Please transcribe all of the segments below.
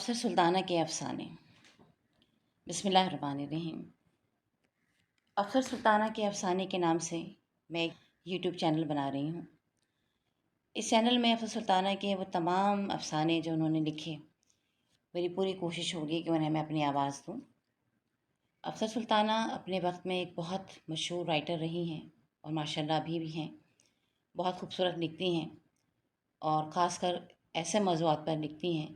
افسر سلطانہ کے افسانے۔ بسم اللہ الرحمن الرحیم۔ افسر سلطانہ کے افسانے کے نام سے میں ایک یوٹیوب چینل بنا رہی ہوں۔ اس چینل میں افسر سلطانہ کے وہ تمام افسانے جو انہوں نے لکھے، میری پوری کوشش ہوگی کہ انہیں میں اپنی آواز دوں۔ افسر سلطانہ اپنے وقت میں ایک بہت مشہور رائٹر رہی ہیں اور ماشاءاللہ ابھی بھی ہیں۔ بہت خوبصورت لکھتی ہیں اور خاص کر ایسے موضوعات پر لکھتی ہیں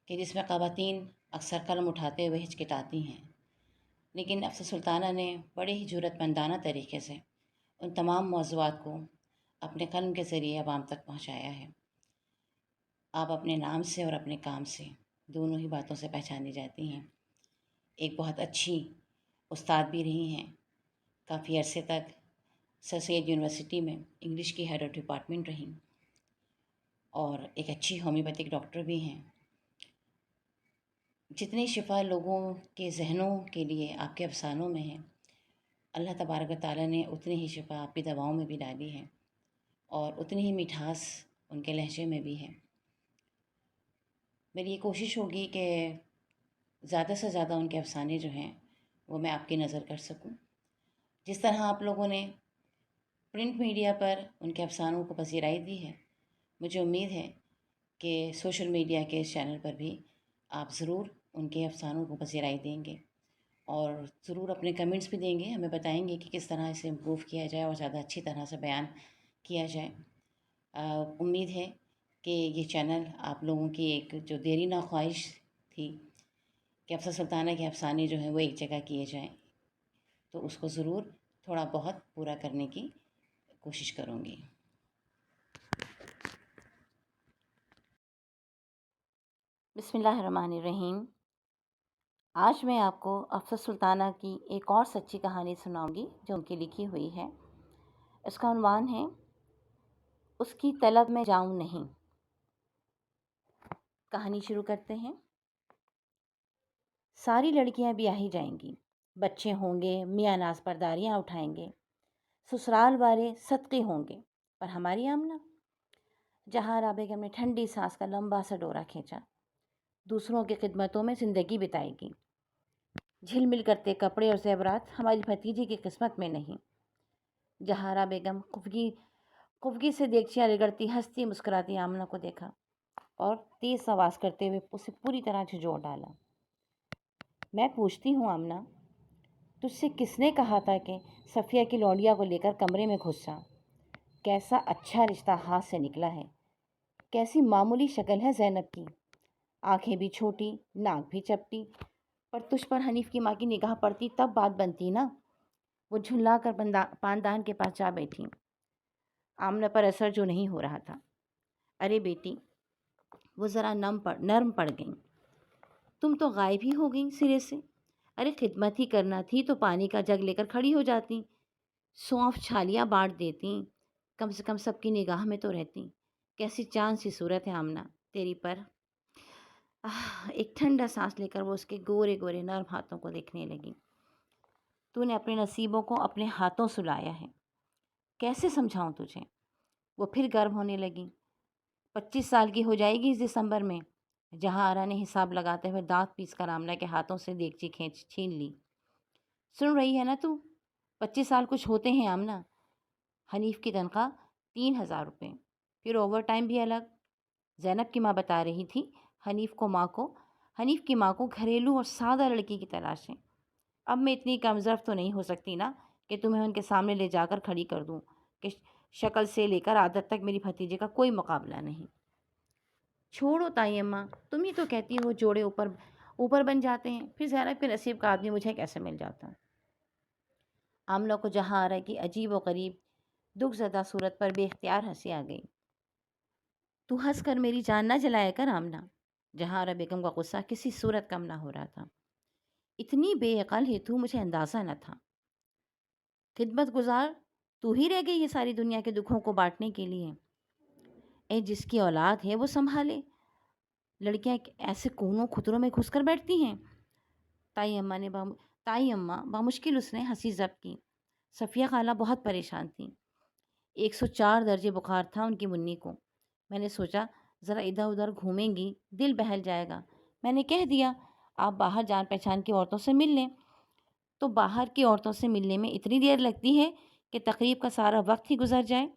کہ جس میں خواتین اکثر قلم اٹھاتے ہوئے ہچکچاتی ہیں، لیکن افسر سلطانہ نے بڑے ہی جرأت مندانہ طریقے سے ان تمام موضوعات کو اپنے قلم کے ذریعے عوام تک پہنچایا ہے۔ آپ اپنے نام سے اور اپنے کام سے دونوں ہی باتوں سے پہچانی جاتی ہیں۔ ایک بہت اچھی استاد بھی رہی ہیں، کافی عرصے تک سر سید یونیورسٹی میں انگلش کی ہیڈ آف ڈپارٹمنٹ رہیں، اور ایک اچھی ہومیوپیتھک ڈاکٹر بھی ہیں۔ جتنی شفا لوگوں کے ذہنوں کے لیے آپ کے افسانوں میں ہے، اللہ تبارک و تعالیٰ نے اتنی ہی شفا آپ کی دواؤں میں بھی ڈالی ہے، اور اتنی ہی مٹھاس ان کے لہجے میں بھی ہے۔ میری یہ کوشش ہوگی کہ زیادہ سے زیادہ ان کے افسانے جو ہیں وہ میں آپ کی نظر کر سکوں۔ جس طرح آپ لوگوں نے پرنٹ میڈیا پر ان کے افسانوں کو پذیرائی دی ہے، مجھے امید ہے کہ سوشل میڈیا کے اس چینل پر بھی آپ ضرور ان کے افسانوں کو پذیرائی دیں گے، اور ضرور اپنے کمنٹس بھی دیں گے، ہمیں بتائیں گے کہ کس طرح اسے امپروو کیا جائے اور زیادہ اچھی طرح سے بیان کیا جائے۔ امید ہے کہ یہ چینل آپ لوگوں کی ایک جو دیرینہ خواہش تھی کہ افسر سلطانہ کے افسانے جو ہیں وہ ایک جگہ کیے جائیں، تو اس کو ضرور تھوڑا بہت پورا کرنے کی کوشش کروں گی۔ بسم اللہ الرحمن الرحیم۔ آج میں آپ کو افسر سلطانہ کی ایک اور سچی کہانی سناؤں گی جو ان کی لکھی ہوئی ہے۔ اس کا عنوان ہے اس کی طلب میں جاؤں نہیں۔ کہانی شروع کرتے ہیں۔ ساری لڑکیاں بیاہی جائیں گی، بچے ہوں گے، میاں ناز پرداریاں اٹھائیں گے، سسرال والے صدقے ہوں گے، پر ہماری آمنہ؟ جہاں بیگم نے ٹھنڈی سانس کا لمبا سا ڈورا کھینچا۔ دوسروں کی خدمتوں میں زندگی بتائے گی۔ جھل مل کرتے کپڑے اور زیورات ہماری بھتیجی کی قسمت میں نہیں۔ جہارا بیگم قفگی سے دیگچیاں رگڑتی ہنستی مسکراتی آمنہ کو دیکھا اور تیز آواز کرتے ہوئے اسے پوری طرح جھنجھوڑ ڈالا۔ میں پوچھتی ہوں آمنہ، تجھ سے کس نے کہا تھا کہ صفیہ کی لونڈیا کو لے کر کمرے میں گھس جا؟ کیسا اچھا رشتہ ہاتھ سے نکلا ہے، کیسی معمولی شکل ہے زینب کی، آنکھیں بھی چھوٹی، ناک بھی چپٹی، پر تجھ پر حنیف کی ماں کی نگاہ پڑتی تب بات بنتی نا۔ وہ جھلا کر پاندان کے پاس جا بیٹھی۔ آمنہ پر اثر جو نہیں ہو رہا تھا۔ ارے بیٹی، وہ ذرا نرم پڑ گئیں۔ تم تو غائب ہی ہو گئیں سرے سے۔ ارے خدمت ہی کرنا تھی تو پانی کا جگ لے کر کھڑی ہو جاتی، سونف چھالیاں بانٹ دیتی، کم سے کم سب کی نگاہ میں تو رہتی۔ کیسی چاند سی صورت ہے آمنہ تیری پر۔ ایک ٹھنڈا سانس لے کر وہ اس کے گورے گورے نرم ہاتھوں کو دیکھنے لگی۔ تو نے اپنے نصیبوں کو اپنے ہاتھوں سلایا ہے، کیسے سمجھاؤں تجھے؟ وہ پھر گرم ہونے لگی۔ 25 سال کی ہو جائے گی اس دسمبر میں۔ جہاں آرا نے حساب لگاتے ہوئے دانت پیس کر آمنہ کے ہاتھوں سے دیگچی چھین لی۔ سن رہی ہے نا تو؟ 25 سال کچھ ہوتے ہیں آمنہ۔ حنیف کی تنخواہ 3000 روپے، پھر اوور ٹائم بھی الگ۔ زینب کی ماں بتا رہی تھی حنیف کی ماں کو گھریلو اور سادہ لڑکی کی تلاش ہے۔ اب میں اتنی کم ظرف تو نہیں ہو سکتی نا کہ تمہیں ان کے سامنے لے جا کر کھڑی کر دوں کہ شکل سے لے کر عادت تک میری بھتیجے کا کوئی مقابلہ نہیں۔ چھوڑو تائی اماں، تم ہی تو کہتی ہو جوڑے اوپر بن جاتے ہیں، پھر زینب کے نصیب کا آدمی مجھے کیسے مل جاتا؟ آمنہ کو جہاں آرا کی عجیب و غریب دکھ زدہ صورت پر بے اختیار ہنسی آ گئی۔ تو ہنس کر میری جان نہ جلایا کر آمنہ۔ جہاں آرا بیگم کا غصہ کسی صورت کم نہ ہو رہا تھا۔ اتنی بے عقل ہے تو، مجھے اندازہ نہ تھا۔ خدمت گزار تو ہی رہ گئی یہ ساری دنیا کے دکھوں کو بانٹنے کے لیے۔ اے جس کی اولاد ہے وہ سنبھالے، لڑکیاں ایسے کونوں خطروں میں گھس کر بیٹھتی ہیں۔ تائی اماں بامشکل اس نے ہنسی ضبط کی۔ صفیہ خالہ بہت پریشان تھیں۔ 104 درجے بخار تھا ان کی منی کو۔ میں نے سوچا ذرا ادھر ادھر گھومیں گی، دل بہل جائے گا۔ میں نے کہہ دیا آپ باہر جان پہچان کی عورتوں سے مل لیں۔ تو باہر کی عورتوں سے ملنے میں اتنی دیر لگتی ہے کہ تقریب کا سارا وقت ہی گزر جائے۔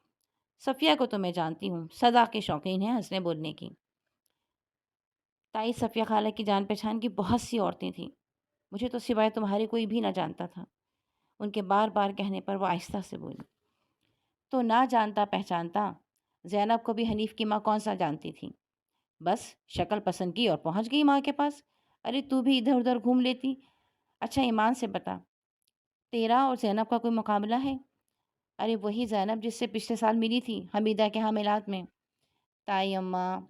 صفیہ کو تو میں جانتی ہوں، سدا کے شوقین ہیں ہنسنے بولنے کی۔ تائی صفیہ خالہ کی جان پہچان کی بہت سی عورتیں تھیں، مجھے تو سوائے تمہارے کوئی بھی نہ جانتا تھا۔ ان کے بار بار کہنے پر وہ آہستہ سے بولی، تو نہ جانتا پہچانتا زینب کو بھی حنیف کی ماں کون سا جانتی تھی، بس شکل پسند کی اور پہنچ گئی ماں کے پاس۔ ارے تو بھی ادھر ادھر گھوم لیتی۔ اچھا ایمان سے بتا، تیرا اور زینب کا کوئی مقابلہ ہے؟ ارے وہی زینب جس سے پچھلے سال ملی تھی حمیدہ کے ہاں میلاد میں۔ تائی اماں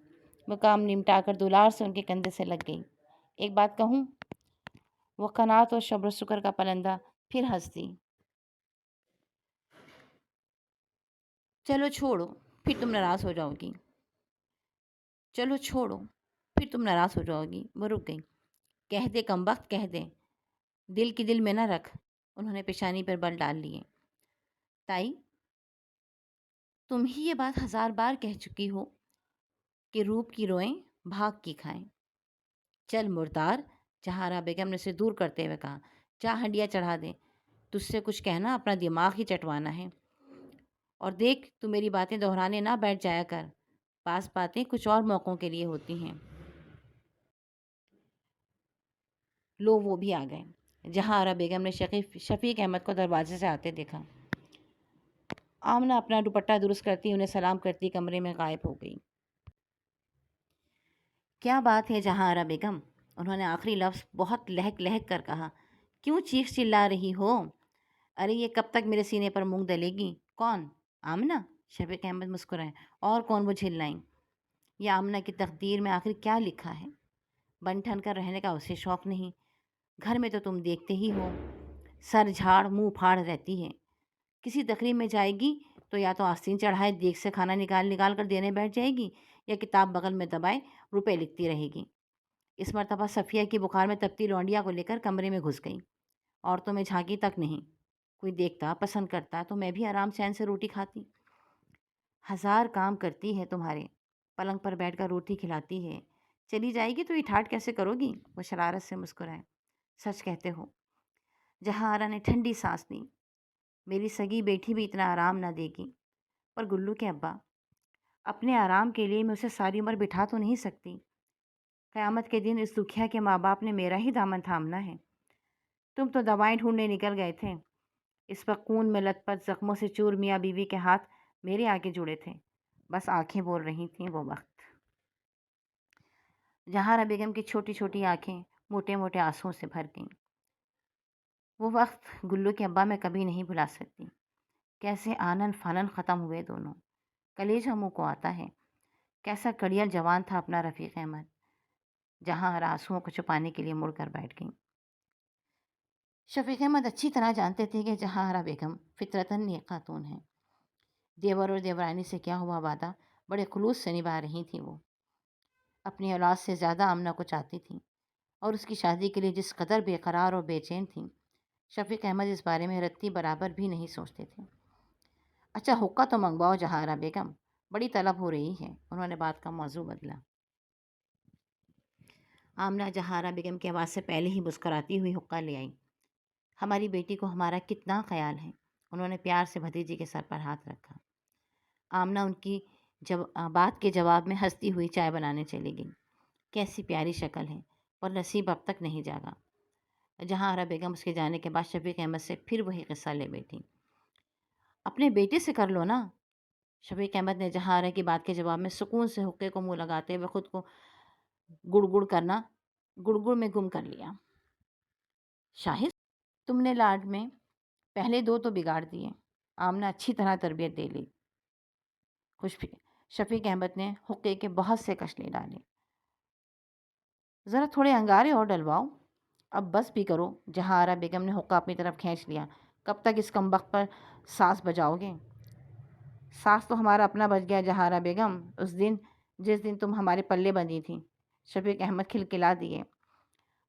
وہ کام نمٹا کر دولار سے ان کے کندھے سے لگ گئی۔ ایک بات کہوں؟ وہ قناعت اور صبر و شکر کا پرندہ پھر ہنس دی۔ چلو چھوڑو پھر تم ناراض ہو جاؤ گی، چلو چھوڑو پھر تم ناراض ہو جاؤ گی۔ وہ رک گئی۔ کہہ دے کم وقت، کہہ دے، دل کی دل میں نہ رکھ۔ انہوں نے پیشانی پر بل ڈال لیے۔ تائی تم ہی یہ بات 1000 بار کہہ چکی ہو کہ روپ کی روئیں بھاگ کی کھائیں۔ چل مردار، جہارا بیگم نے اسے دور کرتے ہوئے کہا، جا ہنڈیا چڑھا دے، تجھ سے کچھ کہنا اپنا دماغ ہی چٹوانا ہے۔ اور دیکھ تو میری باتیں دہرانے نہ بیٹھ جایا کر، بعض باتیں کچھ اور موقعوں کے لیے ہوتی ہیں۔ لو وہ بھی آ گئے۔ جہارا بیگم نے شفیق احمد کو دروازے سے آتے دیکھا۔ آمنہ اپنا دوپٹہ درست کرتی انہیں سلام کرتی کمرے میں غائب ہو گئی۔ کیا بات ہے جہارا بیگم؟ انہوں نے آخری لفظ بہت لہک لہک کر کہا۔ کیوں چیخ چلا رہی ہو؟ ارے یہ کب تک میرے سینے پر مونگ دلے گی؟ کون؟ آمنہ؟ شفیق احمد مسکرائے۔ اور کون وہ جھلائیں؟ یہ آمنہ کی تقدیر میں آخر کیا لکھا ہے؟ بن ٹھن کر رہنے کا اسے شوق نہیں، گھر میں تو تم دیکھتے ہی ہو، سر جھاڑ منہ پھاڑ رہتی ہے۔ کسی تقریب میں جائے گی تو یا تو آستین چڑھائے دیگ سے کھانا نکال نکال کر دینے بیٹھ جائے گی، یا کتاب بغل میں دبائے روپے لکھتی رہے گی۔ اس مرتبہ صفیہ کی بخار میں تپتی لونڈیا کو لے کر کمرے میں گھس گئی۔ عورتوں میں جھانکی تک نہیں، کوئی دیکھتا پسند کرتا تو میں بھی آرام چین سے روٹی کھاتی۔ 1000 کام کرتی ہے تمہارے، پلنگ پر بیٹھ کر روٹی کھلاتی ہے، چلی جائے گی تو یہ ٹھاٹ کیسے کرو گی؟ وہ شرارت سے مسکرائے۔ سچ کہتے ہو؟ جہارا نے ٹھنڈی سانس لی۔ میری سگی بیٹی بھی اتنا آرام نہ دے گی، پر گلو کے ابا، اپنے آرام کے لیے میں اسے ساری عمر بٹھا تو نہیں سکتی۔ قیامت کے دن اس دکھیا کے ماں باپ نے میرا ہی دامن تھامنا ہے۔ تم تو دوائیں ڈھونڈنے نکل گئے تھے، اس وقت خون میں لت پت زخموں سے چور میاں بیوی کے ہاتھ میرے آگے جڑے تھے، بس آنکھیں بول رہی تھیں وہ وقت۔ جہارا بیگم کی چھوٹی چھوٹی آنکھیں موٹے موٹے آنسوؤں سے بھر گئیں۔ وہ وقت گلو کے ابا میں کبھی نہیں بھلا سکتی۔ کیسے آنن فانن ختم ہوئے دونوں، کلیجہ منہ کو آتا ہے۔ کیسا کڑیل جوان تھا اپنا رفیق احمد۔ جہارا آنسوؤں کو چھپانے کے لیے مڑ کر بیٹھ گئی۔ شفیق احمد اچھی طرح جانتے تھے کہ جہارا بیگم فطرتاً نیک خاتون ہیں۔ دیور اور دیورانی سے کیا ہوا وعدہ بڑے خلوص سے نبھا رہی تھیں وہ۔ اپنی اولاد سے زیادہ آمنہ کو چاہتی تھیں، اور اس کی شادی کے لیے جس قدر بے قرار اور بے چین تھیں، شفیق احمد اس بارے میں رتی برابر بھی نہیں سوچتے تھے۔ اچھا حقہ تو منگواؤ جہارا بیگم، بڑی طلب ہو رہی ہے۔ انہوں نے بات کا موضوع بدلا۔ آمنہ جہارا بیگم کی آواز سے پہلے ہی مسکراتی ہوئی حقہ لے آئی۔ ہماری بیٹی کو ہمارا کتنا خیال ہے۔ انہوں نے پیار سے بھتیجی کے سر پر ہاتھ رکھا۔ آمنہ ان کی بات کے جواب میں ہنستی ہوئی چائے بنانے چلی گئی۔ کیسی پیاری شکل ہے، پر نصیب اب تک نہیں جاگا۔ جہارا بیگم اس کے جانے کے بعد شفیق احمد سے پھر وہی قصہ لے بیٹھی۔ اپنے بیٹے سے کر لو نا۔ شفیق احمد نے جہارا کی بات کے جواب میں سکون سے حقے کو منہ لگاتے ہوئے خود کو گڑگڑ میں گم کر لیا۔ شاہد، تم نے لاڈ میں پہلے 2 تو بگاڑ دیے۔ آمنہ اچھی طرح تربیت دے لی۔ شفیق احمد نے حقے کے بہت سے کشلے ڈالے۔ ذرا تھوڑے انگارے اور ڈلواؤ، اب بس بھی کرو۔ جہارا بیگم نے حقہ اپنی طرف کھینچ لیا۔ کب تک اس کم وقت پر ساس بجاؤ گے؟ ساس تو ہمارا اپنا بج گیا جہارا بیگم، جس دن تم ہمارے پلے بندھی تھیں۔ شفیق احمد کھلکھلا دیے۔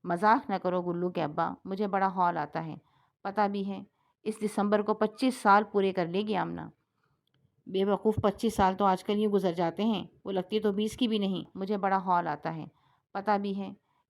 مذاق نہ کرو گلو کے ابا، مجھے بڑا ہال آتا ہے، پتہ بھی ہے اس دسمبر کو 25 سال پورے کر لے گی آمنہ۔ بے وقوف 25 سال تو آج کل یوں گزر جاتے ہیں، وہ لگتی تو 20 کی بھی نہیں۔ مجھے بڑا ہال آتا ہے، پتہ بھی ہے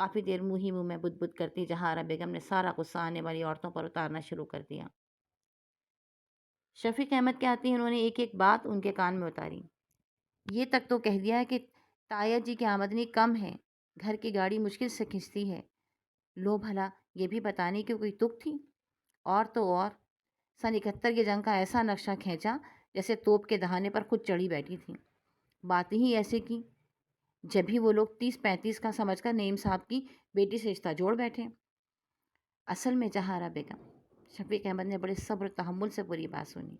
کافی دیر منہ ہی منہ میں بد بد کرتی جہارا بیگم نے سارا غصہ آنے والی عورتوں پر اتارنا شروع کر دیا۔ شفیق احمد کہتے ہیں انہوں نے ایک ایک بات ان کے کان میں اتاری۔ یہ تک تو کہہ دیا کہ تایا جی کی آمدنی کم ہے، گھر کی گاڑی مشکل سے کھنچتی ہے۔ لو بھلا یہ بھی بتانے کی کوئی تک تھی؟ اور تو اور سن 71 کی جنگ کا ایسا نقشہ کھینچا جیسے توپ کے دہانے پر خود چڑھی بیٹھی تھی۔ باتیں ہی ایسے کی جب بھی وہ لوگ 30-35 کا سمجھ کر نعیم صاحب کی بیٹی سے رشتہ جوڑ بیٹھے۔ اصل میں جہارا بیگم، شفیق احمد نے بڑے صبر و تحمل سے پوری بات سنی،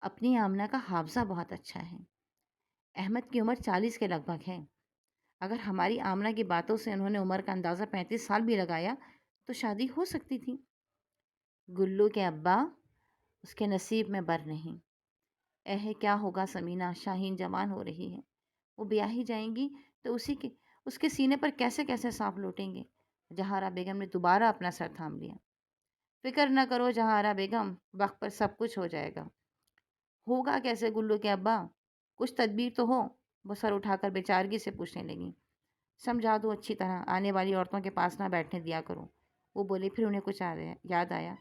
اپنی آمنہ کا حافظہ بہت اچھا ہے۔ احمد کی عمر 40 کے لگ بھگ ہے۔ اگر ہماری آمنہ کی باتوں سے انہوں نے عمر کا اندازہ 35 سال بھی لگایا تو شادی ہو سکتی تھی۔ گلو کے ابا، اس کے نصیب میں بر نہیں۔ کیا ہوگا سمینہ، شاہین جوان ہو رہی ہے، وہ بیاہی جائیں گی تو اس کے سینے پر کیسے کیسے سانپ لوٹیں گے۔ جہارا بیگم نے دوبارہ اپنا سر تھام لیا۔ فکر نہ کرو جہارا بیگم، وقت پر سب کچھ ہو جائے گا۔ ہوگا کیسے گلو کے ابا، کچھ تدبیر تو ہو۔ وہ سر اٹھا کر بیچارگی سے پوچھنے لگی۔ سمجھا دو اچھی طرح، آنے والی عورتوں کے پاس نہ بیٹھنے دیا کرو۔ وہ بولے، پھر انہیں کچھ یاد آیا،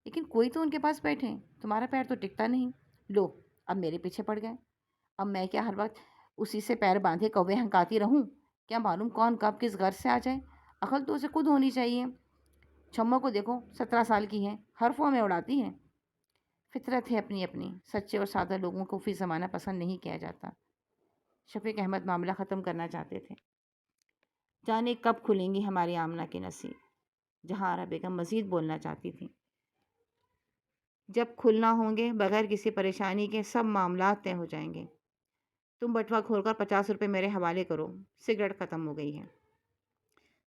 لیکن کوئی تو ان کے پاس بیٹھے، تمہارا پیر تو ٹکتا نہیں۔ لو اب میرے پیچھے پڑ گئے، اب میں کیا ہر وقت اسی سے پیر باندھے کوے ہنکاتی رہوں؟ کیا معلوم کون کب کس غرض سے آ جائے، عقل تو اسے خود ہونی چاہیے۔ چھمو کو دیکھو، 17 سال کی ہے، حرفوں میں اڑاتی ہے۔ فطرت ہے اپنی اپنی، سچے اور سادہ لوگوں کو فی زمانہ پسند نہیں کیا جاتا۔ شفیق احمد معاملہ ختم کرنا چاہتے تھے۔ جانے کب کھلیں گی ہماری آمنہ کے نصیب، جہارا بیگم مزید بولنا چاہتی تھی۔ جب کھلنا ہوں گے بغیر کسی پریشانی کے سب معاملات طے ہو جائیں گے۔ تم بٹوا کھول کر 50 روپے میرے حوالے کرو، سگریٹ ختم ہو گئی ہے۔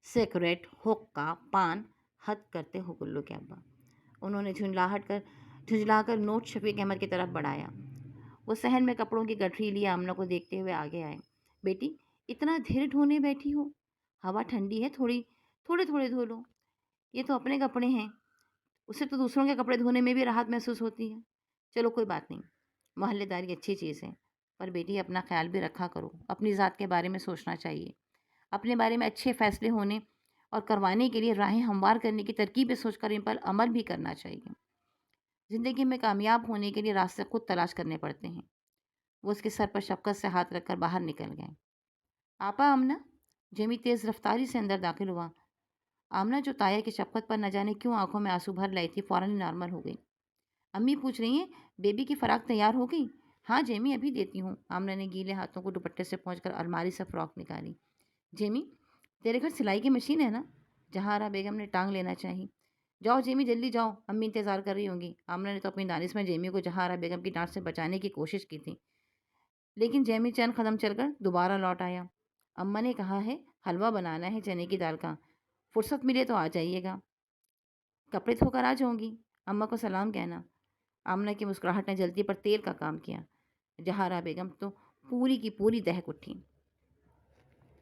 سگریٹ، حقہ، پان، حد کرتے ہو گلو کے ابا۔ انہوں نے جھنجلا کر نوٹ شفیق احمد کی طرف بڑھایا۔ وہ صحن میں کپڑوں کی گٹھری لیے آمنہ کو دیکھتے ہوئے آگے آئے۔ بیٹی اتنا دھیر ڈھونے بیٹھی ہو، ہوا ٹھنڈی ہے، تھوڑے تھوڑے دھو لو، یہ تو اپنے کپڑے ہیں، اسے تو دوسروں کے کپڑے دھونے میں بھی راحت محسوس ہوتی ہے۔ چلو کوئی بات نہیں، محلے داری اچھی چیز ہے، پر بیٹی اپنا خیال بھی رکھا کرو، اپنی ذات کے بارے میں سوچنا چاہیے، اپنے بارے میں اچھے فیصلے ہونے اور کروانے کے لیے راہیں ہموار کرنے کی ترکیبیں سوچ کر ان پر عمل بھی کرنا چاہیے۔ زندگی میں کامیاب ہونے کے لیے راستے خود تلاش کرنے پڑتے ہیں۔ وہ اس کے سر پر شفقت سے ہاتھ رکھ کر باہر نکل گئے۔ آپا آمنہ، جیمی تیز رفتاری سے اندر داخل ہوا۔ آمنہ جو تایا کی شفقت پر نہ جانے کیوں آنکھوں میں آنسو بھر لائی تھی، فوراً نارمل ہو گئی۔ امی پوچھ رہی ہیں بیبی کی فراق تیار ہو گئی؟ ہاں جیمی، ابھی دیتی ہوں۔ آمنہ نے گیلے ہاتھوں کو دوپٹے سے پہنچ کر الماری سے فراق نکالی۔ جیمی تیرے گھر سلائی کی مشین ہے نا؟ جہارا بیگم نے ٹانگ لینا چاہی۔ جاؤ جیمی جلدی جاؤ، امی انتظار کر رہی ہوں گی۔ آمنہ نے تو اپنی دانش میں جیمی کو جہارا بیگم کی ڈانٹ سے بچانے کی کوشش کی تھی، لیکن جیمی چند قدم چل کر دوبارہ لوٹ آیا۔ اماں نے کہا ہے حلوہ بنانا ہے چنے کی دال کا، فرصت ملے تو آ جائیے گا۔ کپڑے دھو کر آ جاؤں گی، اماں کو سلام کہنا۔ آمنہ کی مسکراہٹ نے جلدی پر تیل کا کام کیا۔ جہارا بیگم تو پوری کی پوری دہک اٹھی۔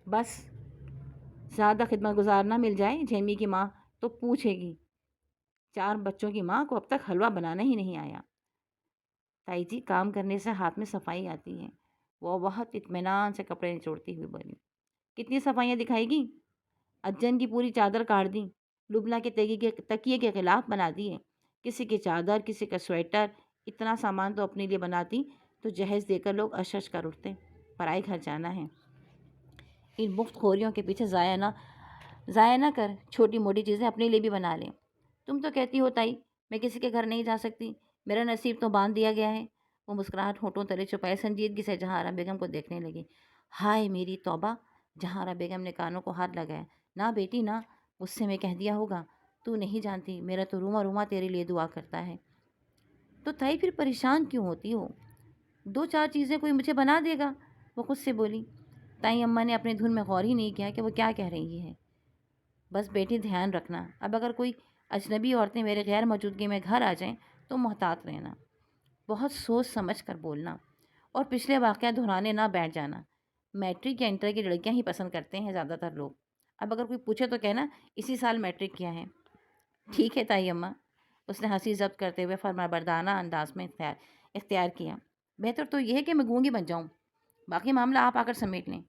بس زیادہ خدمت گزار نہ مل جائے، جیمی کی ماں تو پوچھے گی، 4 بچوں کی ماں کو اب تک حلوہ بنانا ہی نہیں آیا۔ تائی جی کام کرنے سے ہاتھ میں صفائی آتی ہے، وہ بہت اطمینان سے کپڑے نچوڑتی ہوئی بولی۔ کتنی صفائیاں دکھائے گی؟ اجن کی پوری چادر کاٹ دی، لبلا کے تکیے کے خلاف بنا دیے، کسی کی چادر، کسی کا سویٹر، اتنا سامان تو اپنے لیے بناتی تو جہیز دے کر لوگ اشش کر اٹھتے، پرائے گھر جانا ہے۔ ان مفت خوریوں کے پیچھے ضائع نہ کر، چھوٹی موٹی چیزیں اپنے لیے بھی بنا لیں۔ تم تو کہتی ہو تائی میں کسی کے گھر نہیں جا سکتی، میرا نصیب تو باندھ دیا گیا ہے۔ وہ مسکراہٹ ہونٹوں تلے چھپائے سنجیدگی سے جہارا بیگم کو دیکھنے لگی۔ ہائے میری توبہ! جہارا بیگم نے کانوں کو ہاتھ لگایا۔ نہ بیٹی نہ، اس سے میں کہہ دیا ہوگا، تو نہیں جانتی میرا تو روما روما تیرے لیے دعا کرتا ہے۔ تو تائی پھر پریشان کیوں ہوتی ہو؟ 2-4 چیزیں کوئی مجھے بنا دے گا، وہ خود سے بولی۔ تائی اماں نے اپنے دھن میں غور ہی نہیں کیا کہ وہ کیا کہہ رہی ہے۔ بس بیٹی دھیان رکھنا، اب اگر کوئی اجنبی عورتیں میرے غیر موجودگی میں گھر آ جائیں تو محتاط رہنا، بہت سوچ سمجھ کر بولنا، اور پچھلے واقعہ دہرانے نہ بیٹھ جانا۔ میٹرک یا انٹر کی لڑکیاں ہی پسند کرتے ہیں زیادہ تر لوگ، اب اگر کوئی پوچھے تو کہنا اسی سال میٹرک کیا ہے۔ ٹھیک ہے تائی اماں، اس نے ہنسی ضبط کرتے ہوئے فرمانبردارانہ انداز میں اختیار کیا۔ بہتر تو یہ ہے کہ میں گونگی بن جاؤں، باقی معاملہ آپ آ کر سمیٹ لیں،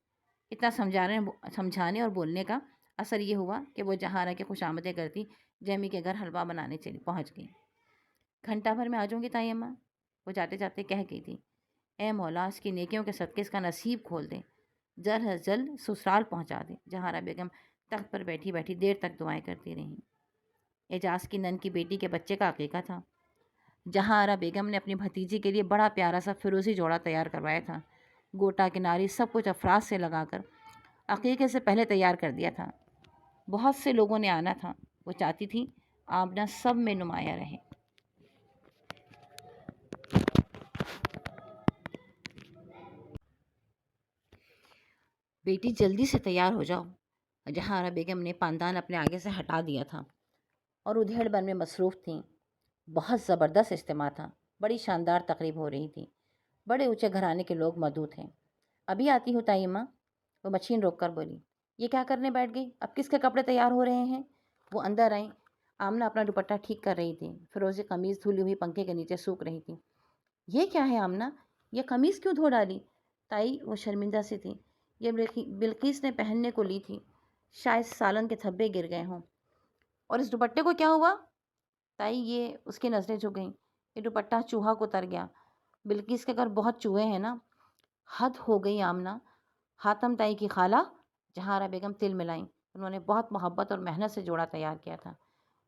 اتنا سمجھانے اور بولنے کا اثر یہ ہوا کہ وہ جہارا کی خوش آمدیں کرتی جیمی کے گھر حلوہ بنانے پہنچ گئی۔ گھنٹہ بھر میں آ جاؤں گی تائی اماں، وہ جاتے جاتے کہہ گئی تھی۔ اے مولا، اس کی نیکیوں کے صدقے اس کا نصیب کھول دے، جلد از جلد سسرال پہنچا دے۔ جہارا بیگم تخت پر بیٹھی بیٹھی دیر تک دعائیں کرتی رہیں۔ اعجاز کی نن کی بیٹی کے بچے کا عقیقہ تھا۔ جہارا بیگم نے اپنی بھتیجی کے لیے بڑا پیارا سا فیروزی جوڑا تیار کروایا تھا۔ گوٹا کناری سب کچھ افراد سے لگا کر عقیقے سے پہلے تیار کر دیا تھا۔ بہت سے لوگوں نے آنا تھا۔ وہ چاہتی تھی آمنہ سب میں نمایاں رہے۔ بیٹی جلدی سے تیار ہو جاؤ۔ جہارا بیگم نے پاندان اپنے آگے سے ہٹا دیا تھا اور ادھیڑ بن میں مصروف تھیں۔ بہت زبردست اجتماع تھا۔ بڑی شاندار تقریب ہو رہی تھی۔ بڑے اونچے گھرانے کے لوگ مدعو تھے۔ ابھی آتی ہوں تائی اماں، وہ مشین روک کر بولی۔ یہ کیا کرنے بیٹھ گئی؟ اب کس کے کپڑے تیار ہو رہے ہیں؟ وہ اندر آئیں۔ آمنہ اپنا دوپٹہ ٹھیک کر رہی تھی۔ فیروزی قمیض دھلی ہوئی پنکھے کے نیچے سوکھ رہی تھی۔ یہ کیا ہے آمنہ؟ یہ قمیض کیوں دھو ڈالی؟ تائی، وہ شرمندہ سی تھی۔ یہ بلقیس نے پہننے کو لی تھی، شاید سالن کے دھبے گر گئے ہوں۔ اور اس دوپٹے کو کیا ہوا؟ تائی، یہ، اس کی نظریں جھک گئیں۔ یہ دوپٹہ چوہا کو تر گیا۔ بلقیس کے گھر بہت چوہے ہیں نا۔ حد ہو گئی آمنہ۔ حاتم تائی کی خالہ جہارا بیگم تل ملائیں۔ انہوں نے بہت محبت اور محنت سے جوڑا تیار کیا تھا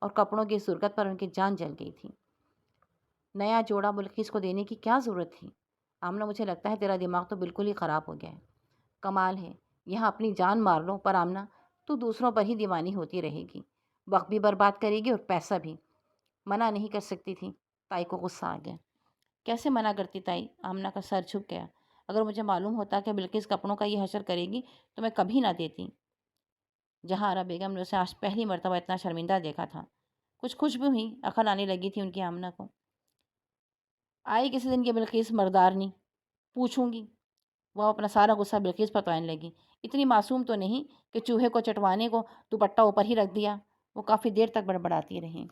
اور کپڑوں کی صورت پر ان کی جان جل گئی تھی۔ نیا جوڑا بلقیس کو دینے کی کیا ضرورت تھی؟ آمنہ، مجھے لگتا ہے تیرا دماغ تو بالکل ہی خراب ہو گیا ہے۔ کمال ہے، یہاں اپنی جان مار لو، پر آمنہ تو دوسروں پر ہی دیوانی ہوتی رہے گی، وقت بھی برباد کرے گی اور پیسہ بھی۔ منع نہیں کر سکتی تھی۔ تائی کو غصہ آ گیا۔ کیسے منع کرتی تائی؟ آمنہ کا سر جھک گیا۔ اگر مجھے معلوم ہوتا کہ بلقیس کپڑوں کا یہ حشر کرے گی تو میں کبھی نہ دیتی۔ جہارا بیگم نے اسے آج پہلی مرتبہ اتنا شرمندہ دیکھا تھا۔ کچھ خوش بھی ہوئی، عقل آنے لگی تھی ان کی آمنہ کو۔ آئی کسی دن یہ بلقیس مردارنی، پوچھوں گی۔ وہ اپنا سارا غصہ بلقیس پر توڑنے لگی۔ اتنی معصوم تو نہیں کہ چوہے کو چٹوانے کو دوپٹہ اوپر ہی رکھ دیا۔ وہ کافی دیر تک بڑبڑاتی رہیں۔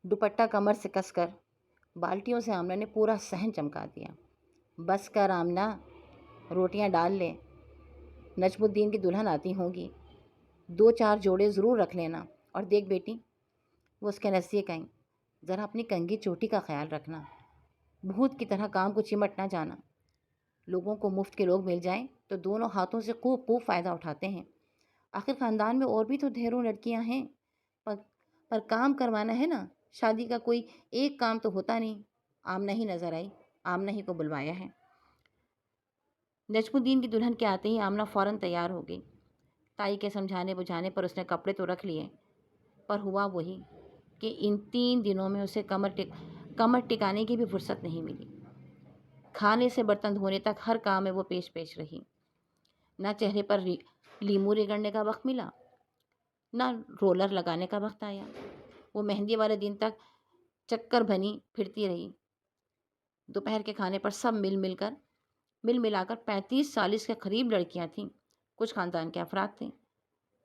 دوپٹہ کمر سے کس کر بالٹیوں سے آمنہ نے پورا صحن چمکا دیا۔ بس کر آمنہ، روٹیاں ڈال لے، نجم الدین کی دلہن آتی ہوں گی، 2-4 جوڑے ضرور رکھ لینا۔ اور دیکھ بیٹی، وہ اس کے نزدیک آئیں، ذرا اپنی کنگھی چوٹی کا خیال رکھنا، بھوت کی طرح کام کو چمٹ نہ جانا۔ لوگوں کو مفت کے لوگ مل جائیں تو دونوں ہاتھوں سے خوب خوب فائدہ اٹھاتے ہیں۔ آخر خاندان میں اور بھی تو ڈھیروں لڑکیاں ہیں، پر کام کروانا ہے نا، شادی کا کوئی ایک کام تو ہوتا نہیں۔ آمنہ ہی نظر آئی، آمنہ ہی کو بلوایا ہے۔ نجم الدین کی دلہن کے آتے ہی آمنہ فوراً تیار ہو گئی۔ تائی کے سمجھانے بجھانے پر اس نے کپڑے تو رکھ لیے، پر ہوا وہی کہ ان 3 دنوں میں اسے کمر ٹکانے کی بھی فرصت نہیں ملی۔ کھانے سے برتن دھونے تک ہر کام میں وہ پیش پیش رہی۔ نہ چہرے پر لیمو رگڑنے کا وقت ملا، نہ رولر لگانے کا وقت آیا۔ وہ مہندی والے دن تک چکر بنی پھرتی رہی۔ دوپہر کے کھانے پر سب مل ملا کر 35-40 کے قریب لڑکیاں تھیں۔ کچھ خاندان کے افراد تھے۔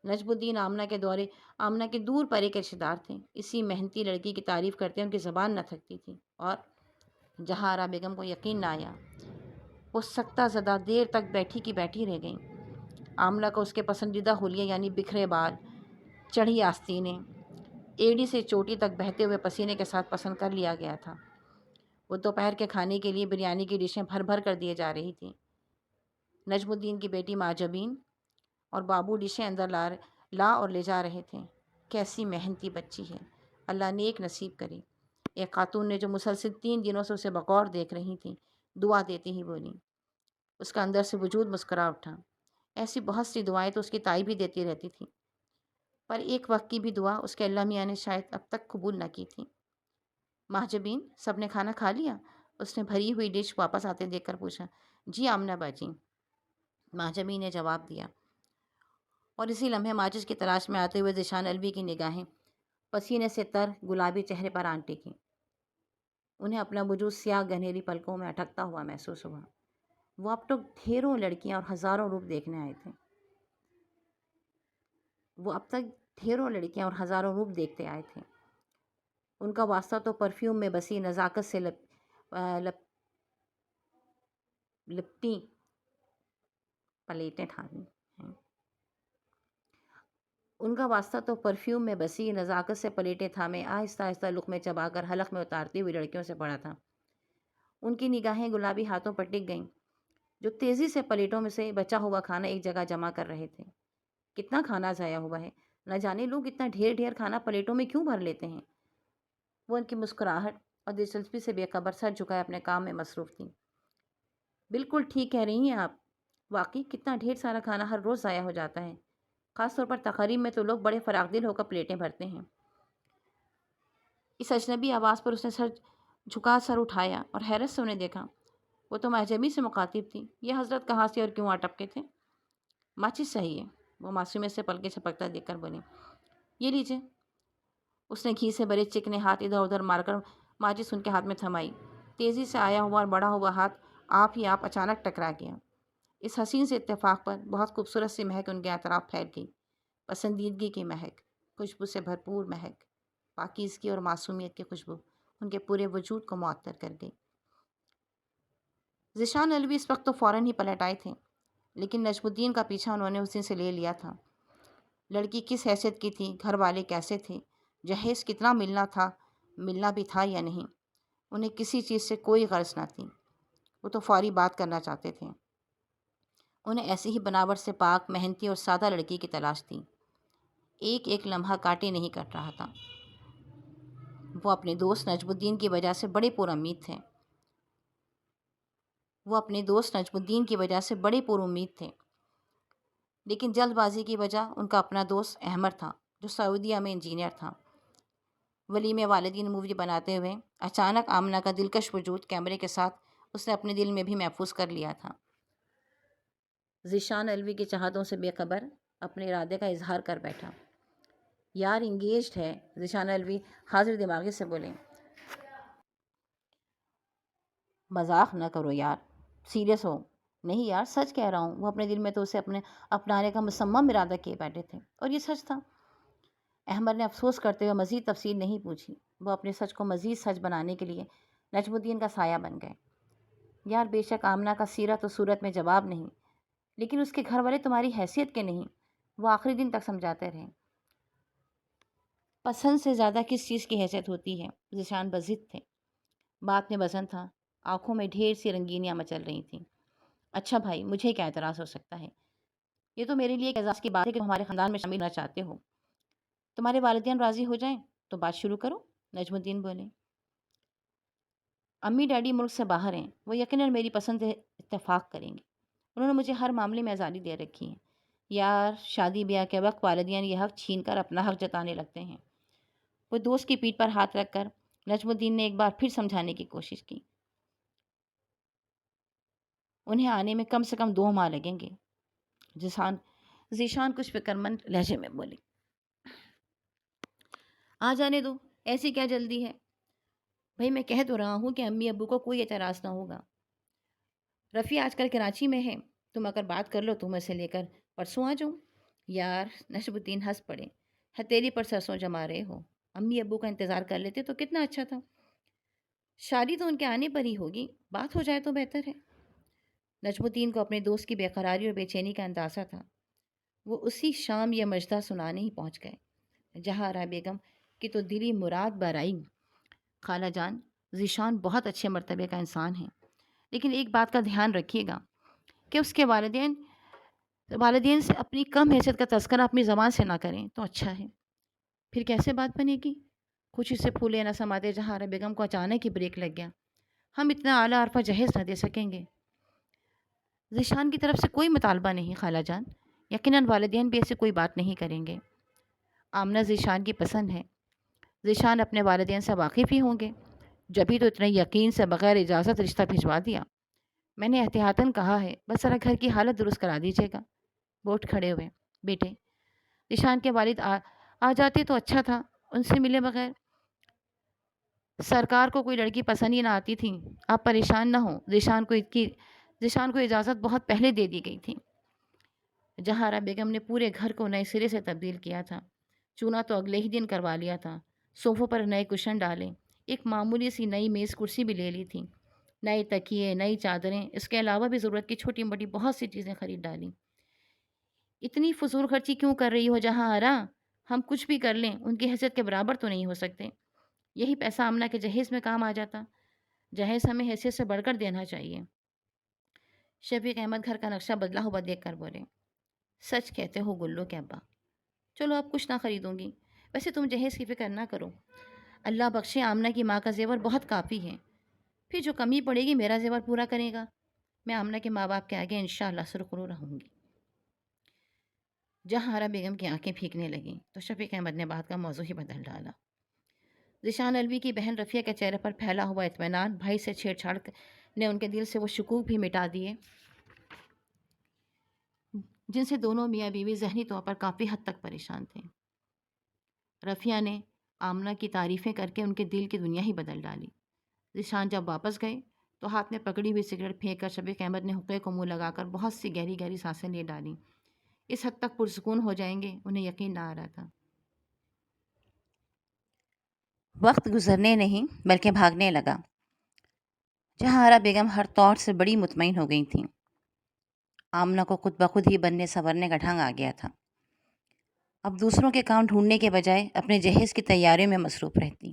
نجم الدین آمنہ کے دور پرے کے رشتے دار تھے۔ اسی محنتی لڑکی کی تعریف کرتے ان کی زبان نہ تھکتی تھی۔ اور جہارا بیگم کو یقین نہ آیا۔ وہ سکتہ زدہ دیر تک بیٹھی کی بیٹھی رہ گئیں۔ آمنہ کو اس کے پسندیدہ حلیے یعنی بکھرے بال، چڑھی آستینیں، ایڑی سے چوٹی تک بہتے ہوئے پسینے کے ساتھ پسند کر لیا گیا تھا۔ وہ دوپہر کے کھانے کے لیے بریانی کی ڈشیں بھر بھر کر دیے جا رہی تھیں۔ نجم الدین کی بیٹی معجبین اور بابو ڈشیں اندر لا اور لے جا رہے تھے۔ کیسی محنتی بچی ہے، اللہ نیک نصیب کرے۔ ایک خاتون نے جو مسلسل 3 دنوں سے اسے بغور دیکھ رہی تھیں، دعا دیتی ہی بولی۔ اس کا اندر سے وجود مسکرا اٹھا۔ ایسی بہت سی دعائیں تو اس کی تائی بھی دیتی رہتی تھی، پر ایک وقت کی بھی دعا اس کے اللہ میاں نے شاید اب تک قبول نہ کی تھی۔ محجبین، سب نے کھانا کھا لیا؟ اس نے بھری ہوئی ڈش واپس آتے دیکھ کر پوچھا۔ جی آمنہ باجی، محجبین نے جواب دیا۔ اور اسی لمحے ماچس کی تلاش میں آتے ہوئے ذیشان الوی کی نگاہیں پسینے سے تر گلابی چہرے پر آن ٹکیں۔ انہیں اپنا وجود سیاہ گہری پلکوں میں اٹکتا ہوا محسوس ہوا۔ وہ اب تک ڈھیروں لڑکیاں اور ہزاروں روپ دیکھنے آئے تھے۔ دیکھتے آئے تھے۔ ان کا واسطہ تو پرفیوم میں بسی نزاکت سے لپٹی پلیٹیں تھامی ہیں۔ ان کا واسطہ تو پرفیوم میں بسی نزاکت سے پلیٹیں تھامے آہستہ آہستہ لقمے چبا کر حلق میں اتارتی ہوئی لڑکیوں سے پڑا تھا۔ ان کی نگاہیں گلابی ہاتھوں پر ٹک گئیں جو تیزی سے پلیٹوں میں سے بچا ہوا کھانا ایک جگہ جمع کر رہے تھے۔ کتنا کھانا ضائع ہوا ہے، نہ جانے لوگ اتنا ڈھیر ڈھیر کھانا پلیٹوں میں کیوں بھر لیتے ہیں۔ وہ ان کی مسکراہٹ اور دلچسپی سے بے خبر سر جھکائے اپنے کام میں مصروف تھی۔ بالکل ٹھیک کہہ رہی ہیں آپ، واقعی کتنا ڈھیر سارا کھانا ہر روز ضائع ہو جاتا ہے، خاص طور پر تقاریب میں تو لوگ بڑے فراخ دل ہو کر پلیٹیں بھرتے ہیں۔ اس اجنبی آواز پر اس نے سر اٹھایا اور حیرت سے انہیں دیکھا۔ وہ تو معجمی سے مخاطب تھی، یہ حضرت کہاں سے اور کیوں آ ٹپکے تھے؟ ماچس چاہیے، وہ معصومیت سے پلکیں جھپکتا دیکھ کر بولی۔ یہ لیجیے۔ اس نے گھی سے بھرے چکنے ہاتھ ادھر ادھر مار کر ماچس ان کے ہاتھ میں تھمائی۔ تیزی سے آیا ہوا اور بڑا ہوا ہاتھ آپ ہی آپ اچانک ٹکرا گیا۔ اس حسین سے اتفاق پر بہت خوبصورت سی مہک ان کے اطراف پھیل گئی، پسندیدگی کی مہک، خوشبو سے بھرپور مہک، پاکیزگی اور معصومیت کی خوشبو ان کے پورے وجود کو معطر کر گئی۔ ذیشان علوی اس وقت تو فوراً ہی پلٹ آئے تھے، لیکن نجم الدین کا پیچھا انہوں نے اس دن سے لے لیا تھا۔ لڑکی کس حیثیت کی تھی، گھر والے کیسے تھے، جہیز کتنا ملنا بھی تھا یا نہیں، انہیں کسی چیز سے کوئی غرض نہ تھی۔ وہ تو فوری بات کرنا چاہتے تھے۔ انہیں ایسی ہی بناوٹ سے پاک، محنتی اور سادہ لڑکی کی تلاش تھی۔ ایک ایک لمحہ کاٹے نہیں کٹ رہا تھا۔ وہ اپنے دوست نجم الدین کی وجہ سے بڑے پر امید تھے، لیکن جلد بازی کی وجہ ان کا اپنا دوست احمد تھا جو سعودیہ میں انجینئر تھا۔ ولیمے والدین مووی بناتے ہوئے اچانک آمنہ کا دلکش وجود کیمرے کے ساتھ اس نے اپنے دل میں بھی محفوظ کر لیا تھا۔ ذیشان علوی کے چاہتوں سے بے خبر اپنے ارادے کا اظہار کر بیٹھا۔ یار انگیجڈ ہے، ذیشان علوی حاضر دماغی سے بولے۔ مذاق نہ کرو یار، سیریس ہو۔ نہیں یار، سچ کہہ رہا ہوں۔ وہ اپنے دل میں تو اسے اپنانے کا مصمم ارادہ کیے بیٹھے تھے، اور یہ سچ تھا۔ احمد نے افسوس کرتے ہوئے مزید تفصیل نہیں پوچھی۔ وہ اپنے سچ کو مزید سچ بنانے کے لیے نجم الدین کا سایہ بن گئے۔ یار بے شک آمنہ کا سیرت و صورت میں جواب نہیں، لیکن اس کے گھر والے تمہاری حیثیت کے نہیں، وہ آخری دن تک سمجھاتے رہے۔ پسند سے زیادہ کس چیز کی حیثیت ہوتی ہے؟ ذیشان بضد تھے، بات میں وزن تھا، آنکھوں میں ڈھیر سی رنگینیاں مچل رہی تھیں۔ اچھا بھائی، مجھے کیا اعتراض ہو سکتا ہے؟ یہ تو میرے لیے ایک اعزاز کی بات ہے کہ تم ہمارے خاندان میں شامل ہونا چاہتے ہو۔ تمہارے والدین راضی ہو جائیں تو بات شروع کرو، نجم الدین بولے۔ امی ڈیڈی ملک سے باہر ہیں، وہ یقیناً میری پسند سے اتفاق کریں گے۔ انہوں نے مجھے ہر معاملے میں آزادی دے رکھی ہے۔ یار شادی بیاہ کے وقت والدین یہ حق چھین کر اپنا حق جتانے لگتے ہیں۔ وہ دوست کی پیٹھ پر ہاتھ رکھ کر نجم الدین نے ایک بار پھر سمجھانے کی کوشش کی۔ انہیں آنے میں کم سے کم 2 ماہ لگیں گے۔ ذیشان کچھ فکرمند لہجے میں بولی۔ آ جانے دو، ایسی کیا جلدی ہے؟ بھائی میں کہہ تو رہا ہوں کہ امی ابو کو کوئی اعتراض نہ ہوگا۔ رفیع آج کل کراچی میں ہے، تم اگر بات کر لو تو میں اسے لے کر پرسوں آ جاؤں۔ یار، نجم الدین ہنس پڑے۔ ہتھیلی پر سرسوں جما رہے ہو، امی ابو کا انتظار کر لیتے تو کتنا اچھا تھا۔ شادی تو ان کے آنے پر ہی ہوگی، بات ہو جائے تو بہتر ہے۔ نجم الدین کو اپنے دوست کی بے قراری اور بے چینی کا اندازہ تھا۔ وہ اسی شام یہ مجدہ سنانے ہی پہنچ گئے۔ جہارا بیگم کی تو دلی مراد برائی۔ خالہ جان، ذیشان بہت اچھے مرتبے کا انسان ہے، لیکن ایک بات کا دھیان رکھیے گا کہ اس کے والدین سے اپنی کم حیثیت کا تذکرہ اپنی زبان سے نہ کریں تو اچھا ہے۔ پھر کیسے بات بنے گی؟ خوشی سے پھولے نہ سماتے جہارا بیگم کو اچانک ہی بریک لگ گیا۔ ہم اتنا اعلیٰ عرفہ جہیز نہ دے سکیں گے۔ ذیشان کی طرف سے کوئی مطالبہ نہیں خالہ جان، یقیناً والدین بھی ایسی کوئی بات نہیں کریں گے۔ آمنہ ذیشان کی پسند ہے، ذیشان اپنے والدین سے واقف ہی ہوں گے، جبھی تو اتنے یقین سے بغیر اجازت رشتہ بھجوا دیا۔ میں نے احتیاطاً کہا ہے، بس ذرا گھر کی حالت درست کرا دیجیے گا۔ وہ اٹھ کھڑے ہوئے۔ بیٹے، ذیشان کے والد آ جاتے تو اچھا تھا، ان سے ملے بغیر۔ سرکار کو کوئی لڑکی پسند ہی نہ آتی تھی، آپ پریشان نہ ہوں، ذیشان کو اجازت بہت پہلے دے دی گئی تھی۔ جہارا بیگم نے پورے گھر کو نئے سرے سے تبدیل کیا تھا، چونا تو اگلے ہی دن کروا لیا تھا، صوفوں پر نئے کشن ڈالے، ایک معمولی سی نئی میز کرسی بھی لے لی تھی۔ نئے تکیے، نئی چادریں، اس کے علاوہ بھی ضرورت کی چھوٹی موٹی بہت سی چیزیں خرید ڈالیں۔ اتنی فضول خرچی کیوں کر رہی ہو جہاں آرا؟ ہم کچھ بھی کر لیں ان کی حیثیت کے برابر تو نہیں ہو سکتے۔ یہی پیسہ آمنہ کے جہیز میں کام آ جاتا۔ جہیز ہمیں حیثیت سے بڑھ کر دینا چاہیے۔ شفیق احمد گھر کا نقشہ بدلا ہوا دیکھ کر بولے، سچ کہتے ہو گلو کے ابا، چلو اب کچھ نہ خریدوں گی، ویسے تم جہیز کی فکر نہ کرو، اللہ بخشے آمنہ کی ماں کا زیور بہت کافی ہے، پھر جو کمی پڑے گی میرا زیور پورا کرے گا، میں آمنہ کے ماں باپ کے آگے انشاءاللہ سرخرو رہوں گی۔ جہاں آرا بیگم کی آنکھیں پھینکنے لگیں تو شفیق احمد نے بات کا موضوع ہی بدل ڈالا۔ ذیشان الوی کی بہن رفیہ کے چہرے پر پھیلا ہوا اطمینان، بھائی سے چھیڑ چھاڑ نے ان کے دل سے وہ شکوک بھی مٹا دیے جن سے دونوں میاں بیوی ذہنی طور پر کافی حد تک پریشان تھے۔ رفیہ نے آمنہ کی تعریفیں کر کے ان کے دل کی دنیا ہی بدل ڈالی۔ ذیشان جب واپس گئے تو ہاتھ میں پکڑی ہوئی سگریٹ پھینک کر شفیق احمد نے حقے کو منہ لگا کر بہت سی گہری گہری سانسیں لے ڈالیں۔ اس حد تک پرسکون ہو جائیں گے انہیں یقین نہ آ رہا تھا۔ وقت گزرنے نہیں بلکہ بھاگنے لگا۔ جہاں آرا بیگم ہر طور سے بڑی مطمئن ہو گئی تھیں۔ آمنہ کو خود بخود ہی بننے سنورنے کا ڈھنگ آ گیا تھا۔ اب دوسروں کے کام ڈھونڈنے کے بجائے اپنے جہیز کی تیاریوں میں مصروف رہتی۔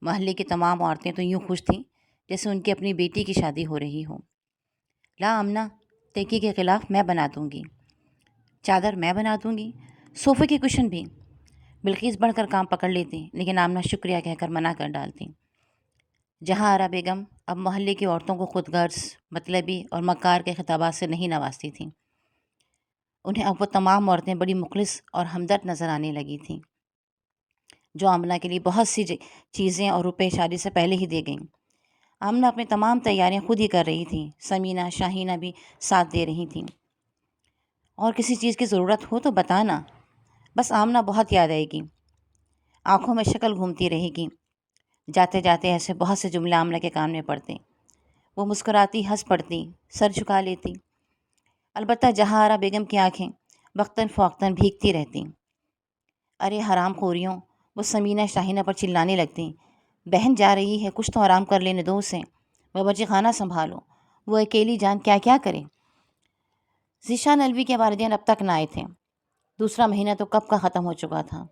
محلے کی تمام عورتیں تو یوں خوش تھیں جیسے ان کی اپنی بیٹی کی شادی ہو رہی ہو۔ لا آمنہ، تیکی کے خلاف میں بنا دوں گی، چادر میں بنا دوں گی، صوفے کی کشن بھی۔ بلقیس بڑھ کر کام پکڑ لیتی لیکن آمنہ شکریہ کہہ کر منع کر ڈالتی۔ جہاں آرا بیگم اب محلے کی عورتوں کو خود غرض، مطلبی اور مکار کے خطابات سے نہیں نوازتی تھیں۔ انہیں اب وہ تمام عورتیں بڑی مخلص اور ہمدرد نظر آنے لگی تھیں جو آمنہ کے لیے بہت سی چیزیں اور روپے شادی سے پہلے ہی دے گئیں۔ آمنہ اپنی تمام تیاریاں خود ہی کر رہی تھیں۔ سمینہ، شاہینہ بھی ساتھ دے رہی تھیں۔ اور کسی چیز کی ضرورت ہو تو بتانا، بس آمنہ بہت یاد آئے گی، آنکھوں میں شکل گھومتی رہے گی۔ جاتے جاتے ایسے بہت سے جملے آمنہ کے کان میں پڑتے، وہ مسکراتی، ہنس پڑتی، سر جھکا لیتی۔ البتہ جہاں آرا بیگم کی آنکھیں وقتاً فوقتاً بھیگتی رہتیں۔ ارے حرام خوریوں، وہ سمینہ شاہینہ پر چلانے لگتیں، بہن جا رہی ہے، کچھ تو آرام کر لینے دو اسے، باورچی خانہ سنبھالو، وہ اکیلی جان کیا کیا کرے۔ ذیشان الوی کے والدین اب تک نہ آئے تھے۔ دوسرا مہینہ تو کب کا ختم ہو چکا تھا۔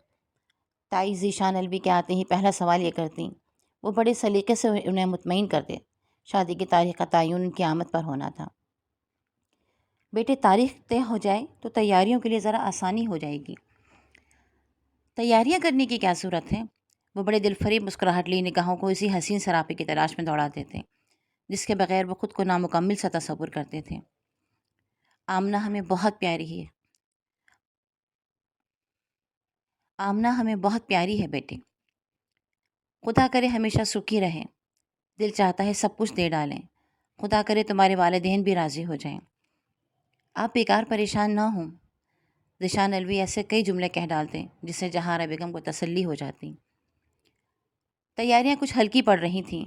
تائی ذیشان الوی کے آتے ہی پہلا سوال یہ کرتی، وہ بڑے سلیقے سے انہیں مطمئن کرتے، شادی کی تاریخ کا تعین ان کی آمد پر ہونا تھا۔ بیٹے، تاریخ طے ہو جائے تو تیاریوں کے لیے ذرا آسانی ہو جائے گی۔ تیاریاں کرنے کی کیا صورت ہے؟ وہ بڑے دل فریب مسکراہٹ لی نگاہوں کو اسی حسین سراپے کی تلاش میں دوڑاتے تھے جس کے بغیر وہ خود کو نامکمل سا تصور کرتے تھے۔ آمنہ ہمیں بہت پیاری ہے، آمنہ ہمیں بہت پیاری ہے بیٹے، خدا کرے ہمیشہ سکھی رہے، دل چاہتا ہے سب کچھ دے ڈالیں، خدا کرے تمہارے والدین بھی راضی ہو جائیں، آپ بیکار پریشان نہ ہوں۔ ذیشان الوی ایسے کئی جملے کہہ ڈالتے جس سے جہاں آرا بیگم کو تسلی ہو جاتی۔ تیاریاں کچھ ہلکی پڑ رہی تھیں۔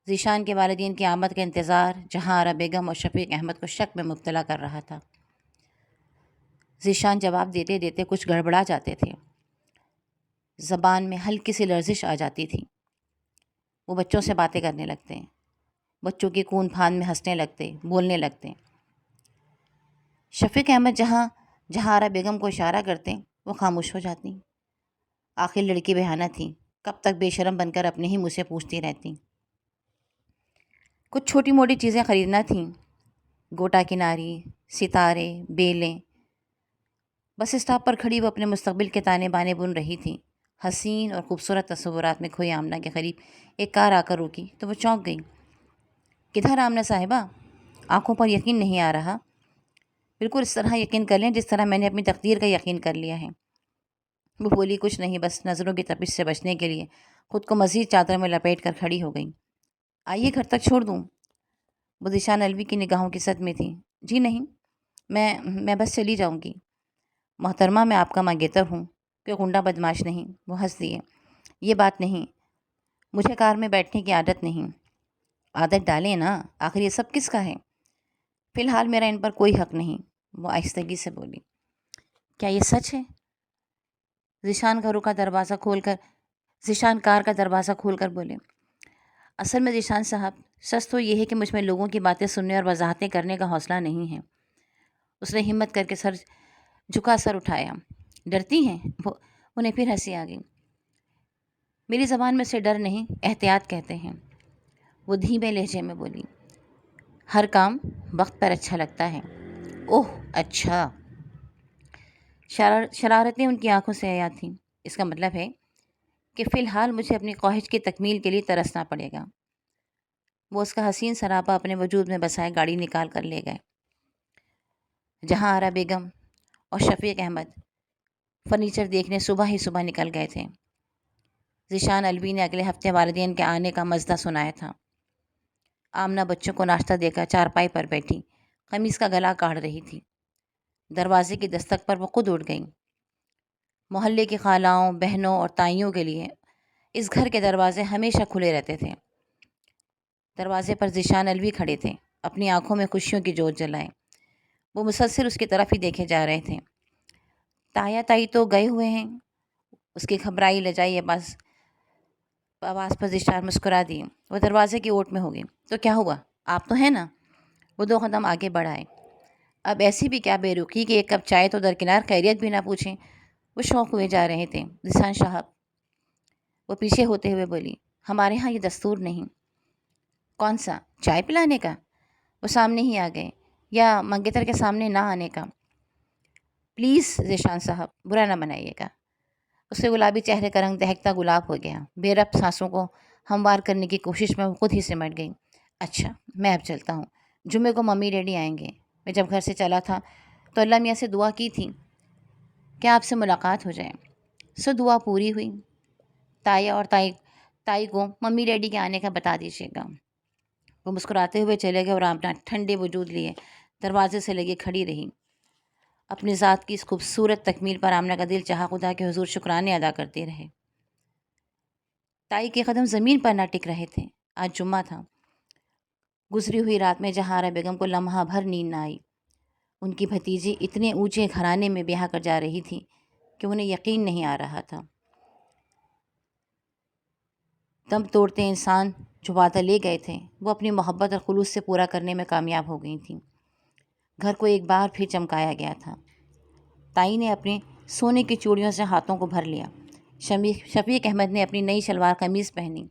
ذیشان کے والدین کی آمد کا انتظار جہاں آرا بیگم اور شفیق احمد کو شک میں مبتلا کر رہا تھا۔ ذیشان جواب دیتے دیتے کچھ گڑبڑا جاتے تھے، زبان میں ہلکی سی لرزش آ جاتی تھی۔ وہ بچوں سے باتیں کرنے لگتے، بچوں کی کون پھان میں ہنسنے لگتے، بولنے لگتے۔ شفیق احمد جہاں آرا بیگم کو اشارہ کرتے وہ خاموش ہو جاتی۔ آخر لڑکی بہانہ تھی، کب تک بے شرم بن کر اپنے ہی منہ سے پوچھتی رہتی۔ کچھ چھوٹی موٹی چیزیں خریدنا تھیں، گوٹا کناری، ستارے، بیلیں۔ بس اسٹاپ پر کھڑی وہ اپنے مستقبل کے تانے بانے بن رہی تھی۔ حسین اور خوبصورت تصورات میں کھوئی آمنہ کے قریب ایک کار آ کر رکی تو وہ چونک گئی۔ کدھر آمنہ صاحبہ؟ آنکھوں پر یقین نہیں آ رہا۔ بالکل اس طرح یقین کر لیں جس طرح میں نے اپنی تقدیر کا یقین کر لیا ہے۔ وہ بولی کچھ نہیں، بس نظروں کی تپش سے بچنے کے لیے خود کو مزید چادر میں لپیٹ کر کھڑی ہو گئی۔ آئیے گھر تک چھوڑ دوں؟ وہ ذیشان الوی کی نگاہوں کی صد میں تھی۔ جی نہیں، میں بس چلی جاؤں گی۔ محترمہ، میں آپ کا منگیتر ہوں، کوئی غنڈہ بدماش نہیں۔ وہ ہنس دیے۔ یہ بات نہیں، مجھے کار میں بیٹھنے کی عادت نہیں۔ عادت ڈالیں نا، آخر یہ سب کس کا ہے؟ فی الحال میرا ان پر کوئی حق نہیں، وہ آہستگی سے بولی۔ کیا یہ سچ ہے؟ ذیشان کار کا دروازہ کھول کر بولے۔ اصل میں ذیشان صاحب، سچ تو یہ ہے کہ مجھ میں لوگوں کی باتیں سننے اور وضاحتیں کرنے کا حوصلہ نہیں ہے۔ اس نے ہمت کر کے سر اٹھایا۔ ڈرتی ہیں وہ؟ انہیں پھر ہنسی آ گئی۔ میری زبان میں سے ڈر نہیں، احتیاط کہتے ہیں، وہ دھیمے لہجے میں بولی۔ ہر کام وقت پر اچھا لگتا ہے۔ اوہ اچھا۔ شرارتیں ان کی آنکھوں سے عیاں تھیں۔ اس کا مطلب ہے کہ فی الحال مجھے اپنی خواہش کی تکمیل کے لیے ترسنا پڑے گا۔ وہ اس کا حسین سراپا اپنے وجود میں بسائے گاڑی نکال کر لے گئے۔ جہاں آرا بیگم اور شفیق احمد فرنیچر دیکھنے صبح ہی صبح نکل گئے تھے۔ ذیشان الوی نے اگلے ہفتے والدین کے آنے کا مزدہ سنایا تھا۔ آمنہ بچوں کو ناشتہ دے کر چارپائی پر بیٹھی قمیص کا گلا کاڑھ رہی تھی۔ دروازے کی دستک پر وہ خود اٹھ گئیں۔ محلے کی خالاؤں، بہنوں اور تائیوں کے لیے اس گھر کے دروازے ہمیشہ کھلے رہتے تھے۔ دروازے پر ذیشان الوی کھڑے تھے، اپنی آنکھوں میں خوشیوں کی جوت جلائے۔ وہ مسلسل اس کی طرف ہی دیکھے جا رہے تھے۔ تایا تائی تو گئے ہوئے ہیں، اس کی گھبرائی لجائی آواز پر ذیشان مسکرا دی۔ وہ دروازے کی اوٹ میں ہو گئی۔ تو کیا ہوا؟ آپ تو ہیں نا؟ وہ 2 قدم آگے بڑھائے۔ اب ایسی بھی کیا بے رخی کہ ایک کپ چائے تو درکنار خیریت بھی نہ پوچھیں۔ وہ شوق ہوئے جا رہے تھے۔ ذیشان صاحب، وہ پیچھے ہوتے ہوئے بولی، ہمارے ہاں یہ دستور نہیں۔ کون سا؟ چائے پلانے کا؟ وہ سامنے ہی آ گئے۔ یا منگیتر کے سامنے نہ آنے کا؟ پلیز ذیشان صاحب، برا نہ منائیے گا۔ اس کے گلابی چہرے کا رنگ دہکتا گلاب ہو گیا۔ بے ربط سانسوں کو ہموار کرنے کی کوشش میں وہ خود ہی سمٹ گئی۔ اچھا، میں اب چلتا ہوں۔ جمعے کو ممی ڈیڈی آئیں گے۔ میں جب گھر سے چلا تھا تو اللہ میاں سے دعا کی تھی کہ آپ سے ملاقات ہو جائے، سو دعا پوری ہوئی۔ تایا اور تائی کو ممی ڈیڈی کے آنے کا بتا دیجیے گا۔ وہ مسکراتے ہوئے چلے گئے اور اپنا ٹھنڈے وجود لیے دروازے سے لگے کھڑی رہی۔ اپنی ذات کی اس خوبصورت تکمیل پر آمنہ کا دل چاہا خدا کے حضور شکرانے ادا کرتے رہے۔ تائی کے قدم زمین پر نہ ٹک رہے تھے۔ آج جمعہ تھا۔ گزری ہوئی رات میں جہاں آرا بیگم کو لمحہ بھر نیند نہ آئی۔ ان کی بھتیجی اتنے اونچے گھرانے میں بیاہ کر جا رہی تھی کہ انہیں یقین نہیں آ رہا تھا۔ دم توڑتے انسان جو وعدہ لے گئے تھے وہ اپنی محبت اور خلوص سے پورا کرنے میں کامیاب ہو گئی تھیں۔ گھر کو ایک بار پھر چمکایا گیا تھا۔ تائی نے اپنے سونے کی چوڑیوں سے ہاتھوں کو بھر لیا۔ شفیق احمد نے اپنی نئی شلوار قمیض پہنی۔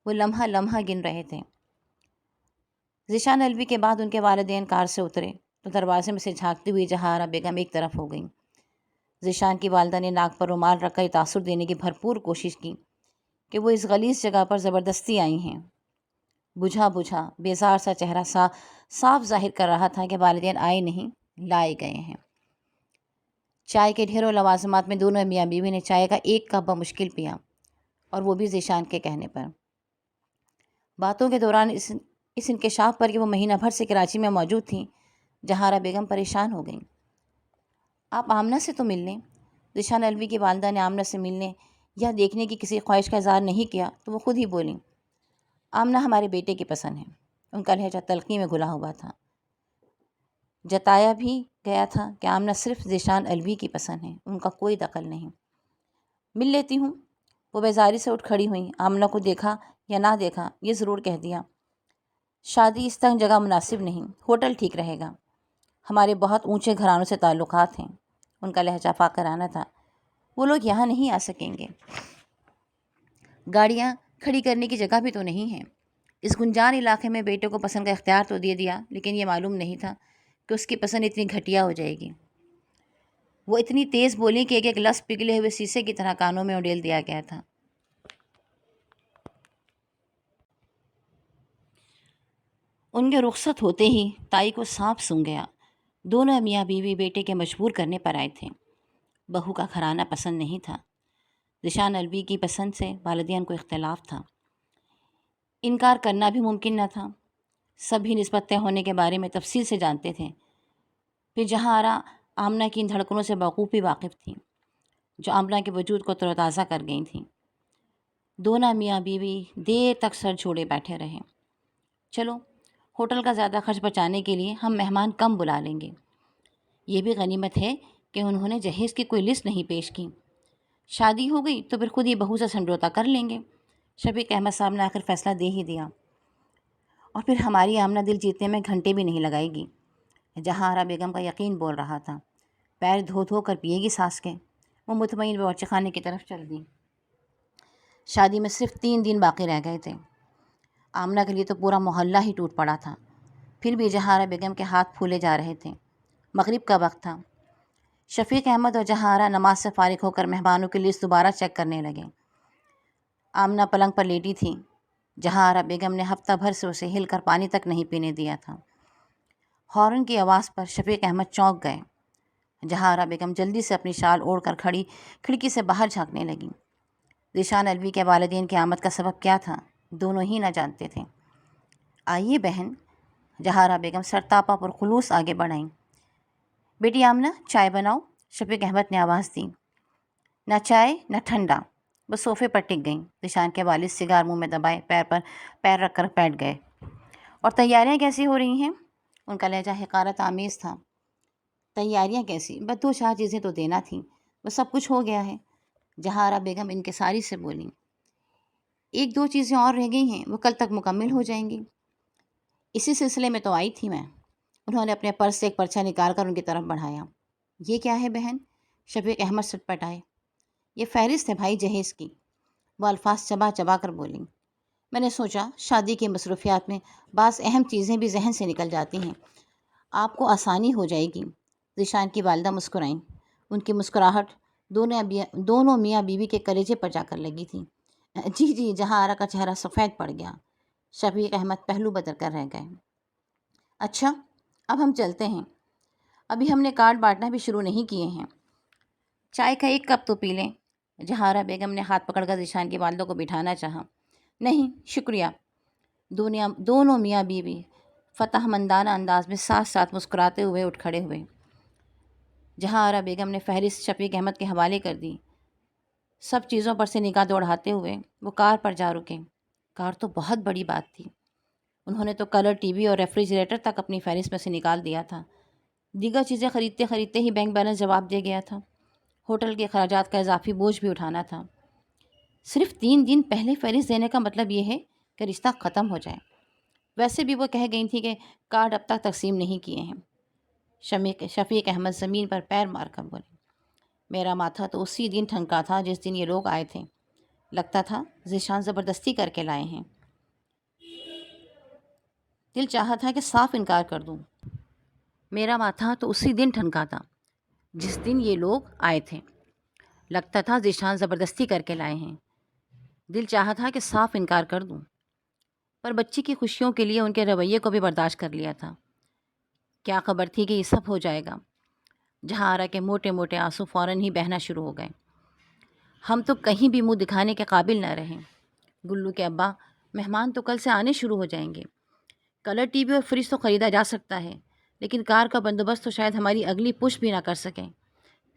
وہ لمحہ لمحہ گن رہے تھے۔ ذیشان الوی کے بعد ان کے والدین کار سے اترے تو دروازے میں سے جھانکتی ہوئی جہاں آرا بیگم ایک طرف ہو گئیں۔ ذیشان کی والدہ نے ناک پر رومال رکھ کر تاثر دینے کی بھرپور کوشش کی کہ وہ اس غلیظ جگہ پر زبردستی آئی ہیں۔ بجھا بجھا بیزار سا چہرہ صاف ظاہر کر رہا تھا کہ والدین آئے نہیں، لائے گئے ہیں۔ چائے کے ڈھیروں لوازمات میں دونوں میاں بیوی نے چائے کا ایک کپ بمشکل پیا، اور وہ بھی ذیشان کے کہنے پر۔ باتوں کے دوران اس انکشاف پر کہ وہ مہینہ بھر سے کراچی میں موجود تھیں، جہارا بیگم پریشان ہو گئیں۔ آپ آمنہ سے تو مل لیں۔ ذیشان الوی کی والدہ نے آمنہ سے ملنے یا دیکھنے کی کسی خواہش کا اظہار نہیں کیا تو وہ خود ہی بولیں، آمنہ ہمارے بیٹے کی پسند ہے۔ ان کا لہجہ تلخی میں گھلا ہوا تھا۔ جتایا بھی گیا تھا کہ آمنہ صرف ذیشان الوی کی پسند ہے، ان کا کوئی دخل نہیں۔ مل لیتی ہوں۔ وہ بیزاری سے اٹھ کھڑی ہوئیں۔ آمنہ کو دیکھا یا نہ دیکھا یہ ضرور کہہ دیا، شادی اس تنگ جگہ مناسب نہیں، ہوٹل ٹھیک رہے گا۔ ہمارے بہت اونچے گھرانوں سے تعلقات ہیں۔ ان کا لہجہ فاقرانہ تھا۔ وہ لوگ یہاں نہیں آ سکیں گے۔ گاڑیاں کھڑی کرنے کی جگہ بھی تو نہیں ہے۔ اس گنجان علاقے میں بیٹے کو پسند کا اختیار تو دے دیا، لیکن یہ معلوم نہیں تھا کہ اس کی پسند اتنی گھٹیا ہو جائے گی۔ وہ اتنی تیز بولی کہ ایک ایک لفظ پگھلے ہوئے شیشے کی طرح کانوں میں اڈیل دیا گیا تھا۔ ان کے رخصت ہوتے ہی تائی کو سانپ سونگھ گیا۔ دونوں میاں بیوی بیٹے کے مجبور کرنے پر آئے تھے۔ بہو کا گھرانہ پسند نہیں تھا۔ ذیشان الوی کی پسند سے والدین کو اختلاف تھا۔ انکار کرنا بھی ممکن نہ تھا۔ سبھی نسبت طے ہونے کے بارے میں تفصیل سے جانتے تھے۔ پھر جہاں آرا آمنہ کی ان دھڑکنوں سے بخوبی واقف تھیں جو آمنہ کے وجود کو تر و تازہ کر گئی تھیں۔ دونوں میاں بیوی دیر تک سر جھوڑے بیٹھے رہے۔ چلو، ہوٹل کا زیادہ خرچ بچانے کے لیے ہم مہمان کم بلا لیں گے۔ یہ بھی غنیمت ہے کہ انہوں نے جہیز کی کوئی لسٹ نہیں پیش کی۔ شادی ہو گئی تو پھر خود ہی بہو سے سمجھوتا کر لیں گے۔ شفیق احمد صاحب نے آخر فیصلہ دے ہی دیا، اور پھر ہماری آمنہ دل جیتنے میں گھنٹے بھی نہیں لگائے گی۔ جہاں آرا بیگم کا یقین بول رہا تھا، پیر دھو دھو کر پیے گی ساس کے۔ وہ مطمئن باورچی خانے کی طرف چل دی۔ شادی میں صرف 3 دن باقی رہ گئے تھے۔ آمنہ کے لیے تو پورا محلہ ہی ٹوٹ پڑا تھا، پھر بھی جہاں آرا بیگم کے ہاتھ پھولے جا رہے تھے۔ مغرب کا وقت تھا۔ شفیق احمد اور جہاں آرا نماز سے فارغ ہو کر مہمانوں کی لسٹ دوبارہ چیک کرنے لگے۔ آمنہ پلنگ پر لیٹی تھی۔ جہاں آرا بیگم نے ہفتہ بھر سے اسے ہل کر پانی تک نہیں پینے دیا تھا۔ ہارن کی آواز پر شفیق احمد چونک گئے۔ جہاں آرا بیگم جلدی سے اپنی شال اوڑھ کر کھڑکی سے باہر جھانکنے لگیں۔ ذیشان الوی کے والدین کی آمد کا سبب کیا تھا، دونوں ہی نہ جانتے تھے۔ آئیے بہن، جہاں آرا بیگم سرتاپا پر خلوص آگے بڑھائیں۔ بیٹی آمنہ، چائے بناؤ، شفیق احمد نے آواز دی۔ نہ چائے نہ ٹھنڈا، وہ صوفے پر ٹک گئیں۔ ذیشان کے والد سگار منہ میں دبائے پیر پر پیر رکھ کر بیٹھ گئے۔ اور تیاریاں کیسی ہو رہی ہیں؟ ان کا لہجہ حقارت آمیز تھا۔ تیاریاں کیسی، بس 2-4 چیزیں تو دینا تھیں، وہ سب کچھ ہو گیا ہے، جہاں آرا بیگم انکساری سے بولیں۔ 1-2 چیزیں اور رہ گئی ہیں، وہ کل تک مکمل ہو جائیں گی۔ اسی سلسلے میں تو آئی تھی میں۔ انہوں نے اپنے پرس سے ایک پرچہ نکال کر ان کی طرف بڑھایا۔ یہ کیا ہے بہن؟ شفیق احمد سٹ پٹائے۔ یہ فہرست ہے بھائی جہیز کی، وہ الفاظ چبا چبا کر بولیں۔ میں نے سوچا شادی کی مصروفیات میں بعض اہم چیزیں بھی ذہن سے نکل جاتی ہیں، آپ کو آسانی ہو جائے گی۔ ذیشان کی والدہ مسکرائیں۔ ان کی مسکراہٹ دونوں میاں بیوی کے کلیجے پر جا کر لگی تھی۔ جی جی، جہاں آرا کا چہرہ سفید پڑ گیا۔ شفیق احمد پہلو بدل کر رہ گئے۔ اچھا، اب ہم چلتے ہیں، ابھی ہم نے کارڈ بانٹنا بھی شروع نہیں کیے ہیں۔ چائے کا 1 کپ تو پی لیں۔ جہاں آرا بیگم نے ہاتھ پکڑ کر ذیشان کی والدہ کو بٹھانا چاہا۔ نہیں شکریہ۔ دونوں میاں بیوی فتح مندانہ انداز میں ساتھ ساتھ مسکراتے ہوئے اٹھ کھڑے ہوئے۔ جہاں آرا بیگم نے فہرست شفیق احمد کے حوالے کر دی۔ سب چیزوں پر سے نگاہ دوڑاتے ہوئے وہ کار پر جا رکے۔ کار تو بہت بڑی بات تھی۔ انہوں نے تو کلر ٹی وی اور ریفریجریٹر تک اپنی فہرست میں سے نکال دیا تھا۔ دیگر چیزیں خریدتے خریدتے ہی بینک بیلنس جواب دے گیا تھا۔ ہوٹل کے اخراجات کا اضافی بوجھ بھی اٹھانا تھا۔ صرف 3 دن پہلے فہرست دینے کا مطلب یہ ہے کہ رشتہ ختم ہو جائے۔ ویسے بھی وہ کہہ گئی تھی کہ کارڈ اب تک تقسیم نہیں کیے ہیں۔ شفیق احمد زمین پر پیر مار کر بولے۔ میرا ماتھا تو اسی دن ٹھنکا تھا جس دن یہ لوگ آئے تھے۔ لگتا تھا ذیشان زبردستی کر کے لائے ہیں۔ دل چاہا تھا کہ صاف انکار کر دوں۔ میرا ماتھا تو اسی دن ٹھنکا تھا جس دن یہ لوگ آئے تھے۔ لگتا تھا ذیشان زبردستی کر کے لائے ہیں۔ دل چاہا تھا کہ صاف انکار کر دوں، پر بچی کی خوشیوں کے لیے ان کے رویے کو بھی برداشت کر لیا تھا۔ کیا خبر تھی کہ یہ سب ہو جائے گا۔ جہاں آرا کے موٹے موٹے آنسو فوراً ہی بہنا شروع ہو گئے۔ ہم تو کہیں بھی منہ دکھانے کے قابل نہ رہیں۔ گلو کے ابا، مہمان تو کل سے آنے شروع ہو جائیں گے۔ کلر ٹی وی اور فریج تو خریدا جا سکتا ہے، لیکن کار کا بندوبست تو شاید ہماری اگلی پش بھی نہ کر سکیں۔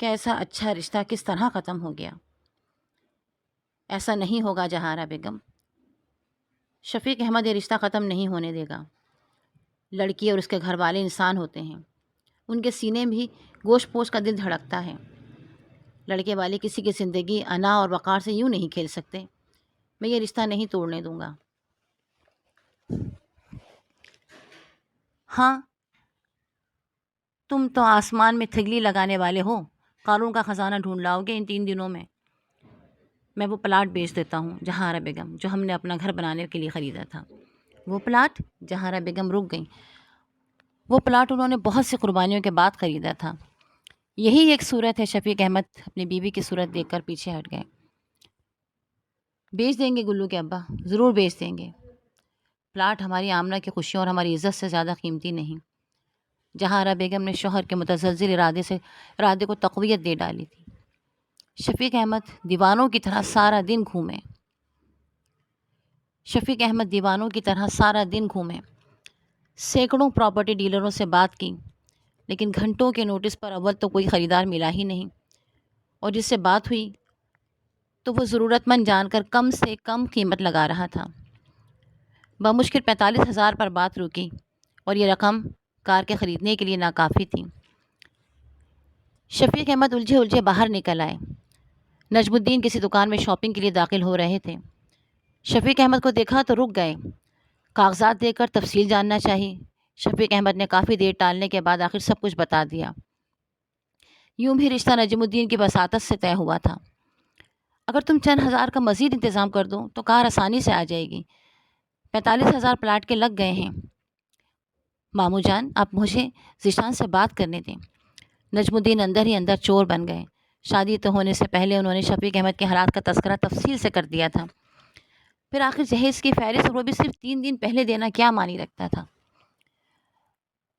کیسا اچھا رشتہ کس طرح ختم ہو گیا۔ ایسا نہیں ہوگا جہاں آرا بیگم، شفیق احمد یہ رشتہ ختم نہیں ہونے دے گا۔ لڑکی اور اس کے گھر والے انسان ہوتے ہیں، ان کے سینے بھی گوشت پوش کا دل دھڑکتا ہے۔ لڑکے والے کسی کی زندگی انا اور وقار سے یوں نہیں کھیل سکتے۔ میں یہ رشتہ نہیں توڑنے دوں گا۔ ہاں، تم تو آسمان میں تھگلی لگانے والے ہو، قارون کا خزانہ ڈھونڈ لاؤ گے ان 3 دنوں میں۔ میں وہ پلاٹ بیچ دیتا ہوں جہاں آرا بیگم، جو ہم نے اپنا گھر بنانے کے لیے خریدا تھا۔ وہ پلاٹ؟ جہاں آرا بیگم رک گئیں۔ وہ پلاٹ انہوں نے بہت سی قربانیوں کے بعد خریدا تھا۔ یہی ایک صورت ہے۔ شفیق احمد اپنی بیوی کی صورت دیکھ کر پیچھے ہٹ گئے۔ بیچ دیں گے گلو کے ابا، ضرور بیچ دیں گے۔ پلاٹ ہماری آمنہ کی خوشیوں اور ہماری عزت سے زیادہ قیمتی نہیں۔ جہاں آرا بیگم نے شوہر کے متزلزل ارادے کو تقویت دے ڈالی تھی۔ شفیق احمد دیوانوں کی طرح سارا دن گھومے۔ سینکڑوں پراپرٹی ڈیلروں سے بات کی، لیکن گھنٹوں کے نوٹس پر اول تو کوئی خریدار ملا ہی نہیں، اور جس سے بات ہوئی تو وہ ضرورت مند جان کر کم سے کم قیمت لگا رہا تھا۔ بمشکل 45,000 پر بات رکی، اور یہ رقم کار کے خریدنے کے لیے ناکافی تھی۔ شفیق احمد الجھے باہر نکل آئے۔ نجم الدین کسی دکان میں شاپنگ کے لیے داخل ہو رہے تھے۔ شفیق احمد کو دیکھا تو رک گئے، کاغذات دے کر تفصیل جاننا چاہی۔ شفیق احمد نے کافی دیر ٹالنے کے بعد آخر سب کچھ بتا دیا۔ یوں بھی رشتہ نجم الدین کی وساطت سے طے ہوا تھا۔ اگر تم چند ہزار کا مزید انتظام کر دو تو کار آسانی سے آ جائے گی۔ 45,000 پلاٹ کے لگ گئے ہیں۔ ماموں جان، آپ مجھے ذیشان سے بات کرنے دیں۔ نجم الدین اندر ہی اندر چور بن گئے۔ شادی تو ہونے سے پہلے انہوں نے شفیق احمد کے حالات کا تذکرہ تفصیل سے کر دیا تھا، پھر آخر جہیز کی فہرست وہ بھی صرف 3 دن پہلے دینا کیا معنی رکھتا تھا۔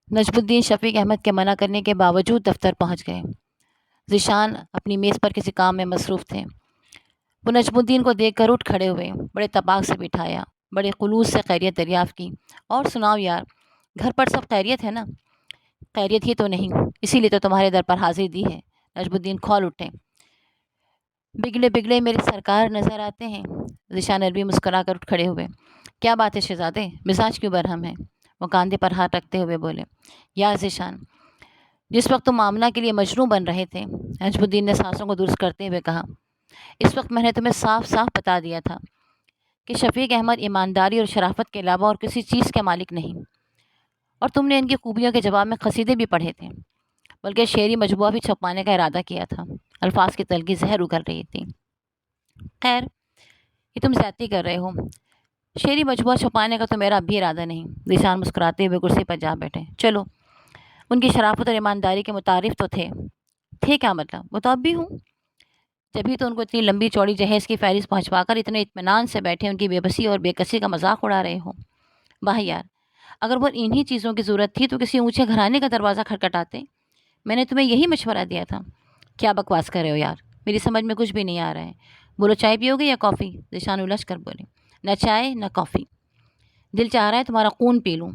نجم الدین شفیق احمد کے منع کرنے کے باوجود دفتر پہنچ گئے۔ ذیشان اپنی میز پر کسی کام میں مصروف تھے۔ وہ نجم الدین کو دیکھ کر اٹھ کھڑے ہوئے، بڑے طباق سے بٹھایا، بڑے خلوص سے خیریت دریافت کی۔ اور سناؤ یار، گھر پر سب خیریت ہے نا؟ خیریت ہی تو نہیں، اسی لیے تو تمہارے در پر حاضری دی ہے۔ نجم الدین کھول اٹھے۔ بگڑے بگڑے میرے سرکار نظر آتے ہیں۔ ذیشان عربی مسکرا کر اٹھ کھڑے ہوئے۔ کیا بات ہے شہزادے، مزاج کیوں برہم ہے؟ وہ کاندھے پر ہاتھ رکھتے ہوئے بولے۔ یار ذیشان، جس وقت تم آمنہ کے لیے مجنوں بن رہے تھے، نجم الدین نے سانسوں کو درست کرتے ہوئے کہا، اس وقت میں نے تمہیں صاف صاف بتا دیا تھا کہ شفیق احمد ایمانداری اور شرافت کے علاوہ اور کسی چیز کے مالک نہیں، اور تم نے ان کی خوبیوں کے جواب میں قصیدے بھی پڑھے تھے، بلکہ شعری مجموعہ بھی چھپوانے کا ارادہ کیا تھا۔ الفاظ کی تلخی زہر اگل رہی تھی۔ خیر، یہ تم زیادتی کر رہے ہو، شعری مجموعہ چھپانے کا تو میرا اب بھی ارادہ نہیں۔ ذیشان مسکراتے ہوئے کرسی پر جا بیٹھے۔ چلو، ان کی شرافت اور ایمانداری کے متعارف تو تھے کیا مطلب؟ وہ تو اب بھی ہوں۔ جبھی تو ان کو اتنی لمبی چوڑی جہیز کی فہرست پہنچوا کر اتنے اطمینان سے بیٹھے ان کی بے بسی اور بے کسی کا مذاق اڑا رہے ہو۔ واہ یار، اگر وہ انہی چیزوں کی ضرورت تھی تو کسی اونچے گھرانے کا دروازہ کھٹکھٹاتے۔ میں نے تمہیں یہی مشورہ دیا تھا۔ کیا بکواس کر رہے ہو یار، میری سمجھ میں کچھ بھی نہیں آ رہا ہے۔ بولو، چائے پیو گے یا کافی؟ ذیشان الجھ کر بولے۔ نہ چائے نہ کافی، دل چاہ رہا ہے تمہارا خون پی لوں۔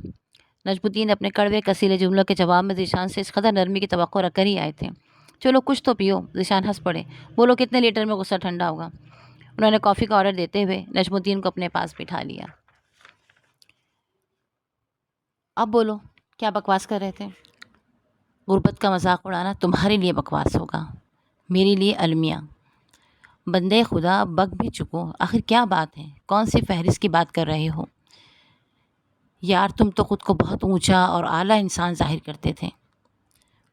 نجم الدین اپنے کڑوے کسیلے جملوں کے جواب میں ذیشان سے اس قدر نرمی کی توقع رکھ کر ہی آئے تھے۔ چلو کچھ تو پیو۔ ذیشان ہنس پڑے۔ بولو، کتنے لیٹر میں غصہ ٹھنڈا ہوگا؟ انہوں نے کافی کا آرڈر دیتے ہوئے نجم الدین کو اپنے پاس بٹھا لیا۔ اب بولو، کیا بکواس کر رہے تھے؟ غربت کا مذاق اڑانا تمہارے لیے بکواس ہوگا، میرے لیے المیہ۔ بندے خدا، بک بھی چکو، آخر کیا بات ہے؟ کون سی فہرست کی بات کر رہے ہو؟ یار، تم تو خود کو بہت اونچا اور اعلیٰ انسان ظاہر کرتے تھے۔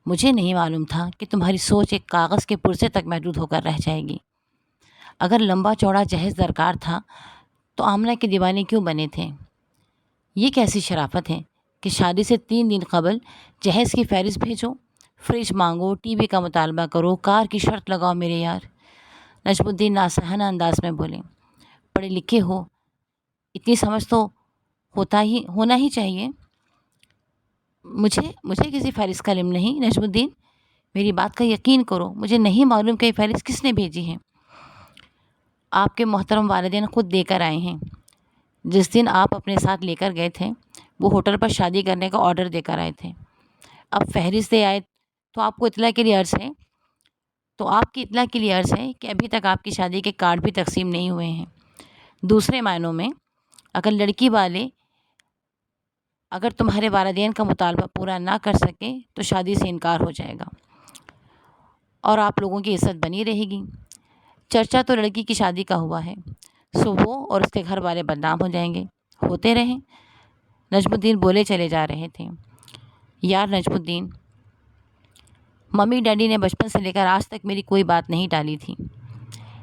مجھے نہیں معلوم تھا کہ تمہاری سوچ ایک کاغذ کے پرزے تک محدود ہو کر رہ جائے گی۔ اگر لمبا چوڑا جہیز درکار تھا تو آمنہ کے دیوانے کیوں بنے تھے؟ یہ کیسی شرافت ہے کہ شادی سے 3 دن قبل جہیز کی فہرست بھیجو، فریج مانگو، ٹی وی کا مطالبہ کرو، کار کی شرط لگاؤ میرے یار۔ نجم الدین ناصحانہ انداز میں بولے۔ پڑھے لکھے ہو، اتنی سمجھ تو ہونا ہی چاہیے۔ مجھے کسی فہرست کا علم نہیں نجم الدین، میری بات کا یقین کرو، مجھے نہیں معلوم کہ یہ فہرست کس نے بھیجی ہے۔ آپ کے محترم والدین خود دے کر آئے ہیں۔ جس دن آپ اپنے ساتھ لے کر گئے تھے وہ ہوٹل پر شادی کرنے کا آرڈر دے کر آئے تھے۔ اب فہرست دے آئے تو آپ کی اطلاع کے لیے عرض ہے کہ ابھی تک آپ کی شادی کے کارڈ بھی تقسیم نہیں ہوئے ہیں۔ دوسرے معنوں میں، اگر لڑکی والے اگر تمہارے والدین کا مطالبہ پورا نہ کر سکے تو شادی سے انکار ہو جائے گا اور آپ لوگوں کی عزت بنی رہے گی۔ چرچا تو لڑکی کی شادی کا ہوا ہے، سو وہ اور اس کے گھر والے بدنام ہو جائیں گے۔ ہوتے رہیں۔ نجم الدین بولے چلے جا رہے تھے۔ یار نجم الدین، ممی ڈیڈی نے بچپن سے لے کر آج تک میری کوئی بات نہیں ٹالی تھی۔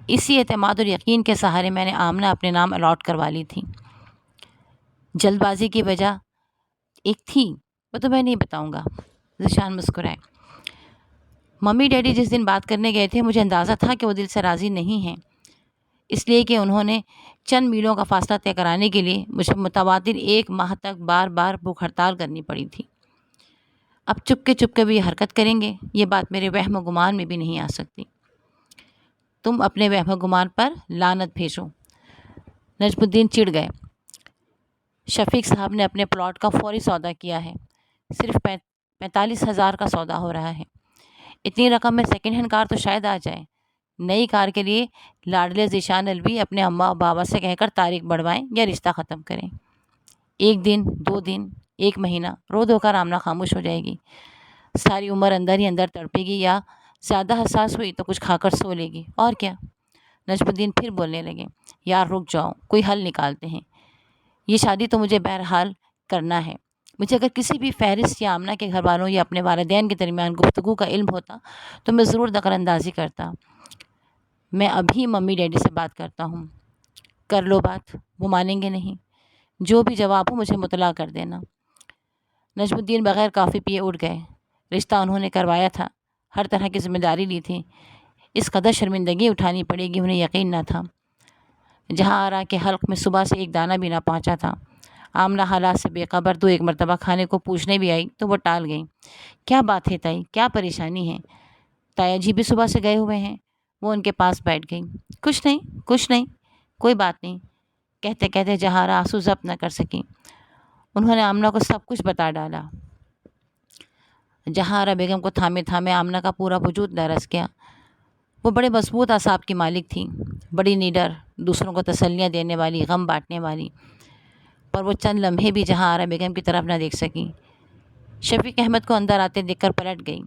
اسی اعتماد اور یقین کے سہارے میں نے آمنہ اپنے نام الاٹ کروا لی تھی۔ جلد بازی کی وجہ ایک تھی، وہ تو میں نہیں بتاؤں گا۔ ذیشان مسکرائے۔ ممی ڈیڈی جس دن بات کرنے گئے تھے مجھے اندازہ تھا کہ وہ دل سے راضی نہیں ہیں، اس لیے کہ انہوں نے چند میلوں کا فاصلہ طے کرانے کے لیے مجھے متواتر 1 ماہ تک بار بار بھوک ہڑتال کرنی پڑی تھی۔ اب چپکے بھی یہ حرکت کریں گے، یہ بات میرے وہم و گمان میں بھی نہیں آ سکتی۔ تم اپنے وہم و گمان پر لعنت بھیجو۔ نجم الدین چڑ گئے۔ شفیق صاحب نے اپنے پلاٹ کا فوری سودا کیا ہے، صرف 45,000 کا سودا ہو رہا ہے۔ اتنی رقم میں سیکنڈ ہینڈ کار تو شاید آ جائے۔ نئی کار کے لیے لاڈلے ذیشان الوی اپنے اماں بابا سے کہہ کر تاریخ بڑھوائیں یا رشتہ ختم کریں۔ 1 دن، 2 دن، 1 مہینہ رو دھو کر آمنہ خاموش ہو جائے گی، ساری عمر اندر ہی اندر تڑپے گی، یا زیادہ حساس ہوئی تو کچھ کھا کر سو لے گی، اور کیا۔ نجم الدین پھر بولنے لگے، یار رک جاؤ، کوئی حل نکالتے ہیں، یہ شادی تو مجھے بہرحال کرنا ہے۔ مجھے اگر کسی بھی فہرست یا آمنہ کے گھر والوں یا اپنے والدین کے درمیان گفتگو کا علم ہوتا تو میں ضرور دخل اندازی کرتا۔ میں ابھی ممی ڈیڈی سے بات کرتا ہوں، کر لو بات، وہ مانیں گے نہیں، جو بھی جواب ہو مجھے مطلع کر دینا۔ نجم الدین بغیر کافی پیے اٹھ گئے۔ رشتہ انہوں نے کروایا تھا، ہر طرح کی ذمہ داری لی تھی، اس قدر شرمندگی اٹھانی پڑے گی انہیں یقین نہ تھا۔ جہاں آرا کے حلق میں صبح سے ایک دانہ بھی نہ پہنچا تھا۔ آمنہ حالات سے بے خبر تو ایک مرتبہ کھانے کو پوچھنے بھی آئی تو وہ ٹال گئیں۔ کیا بات ہے تائی، کیا پریشانی ہے؟ تایا جی بھی صبح سے گئے ہوئے ہیں۔ وہ ان کے پاس بیٹھ گئی۔ کچھ نہیں، کوئی بات نہیں، کہتے کہتے جہاں آرا آنسو ضبط نہ کر سکیں۔ انہوں نے آمنہ کو سب کچھ بتا ڈالا۔ جہاں آرا بیگم کو تھامے تھامے آمنہ کا پورا وجود لرز گیا۔ وہ بڑے مضبوط اعصاب کی مالک تھی، بڑی نیڈر، دوسروں کو تسلیاں دینے والی، غم بانٹنے والی، پر وہ چند لمحے بھی جہاں آرا بیگم کی طرف نہ دیکھ سکی۔ شفیق احمد کو اندر آتے دیکھ کر پلٹ گئی۔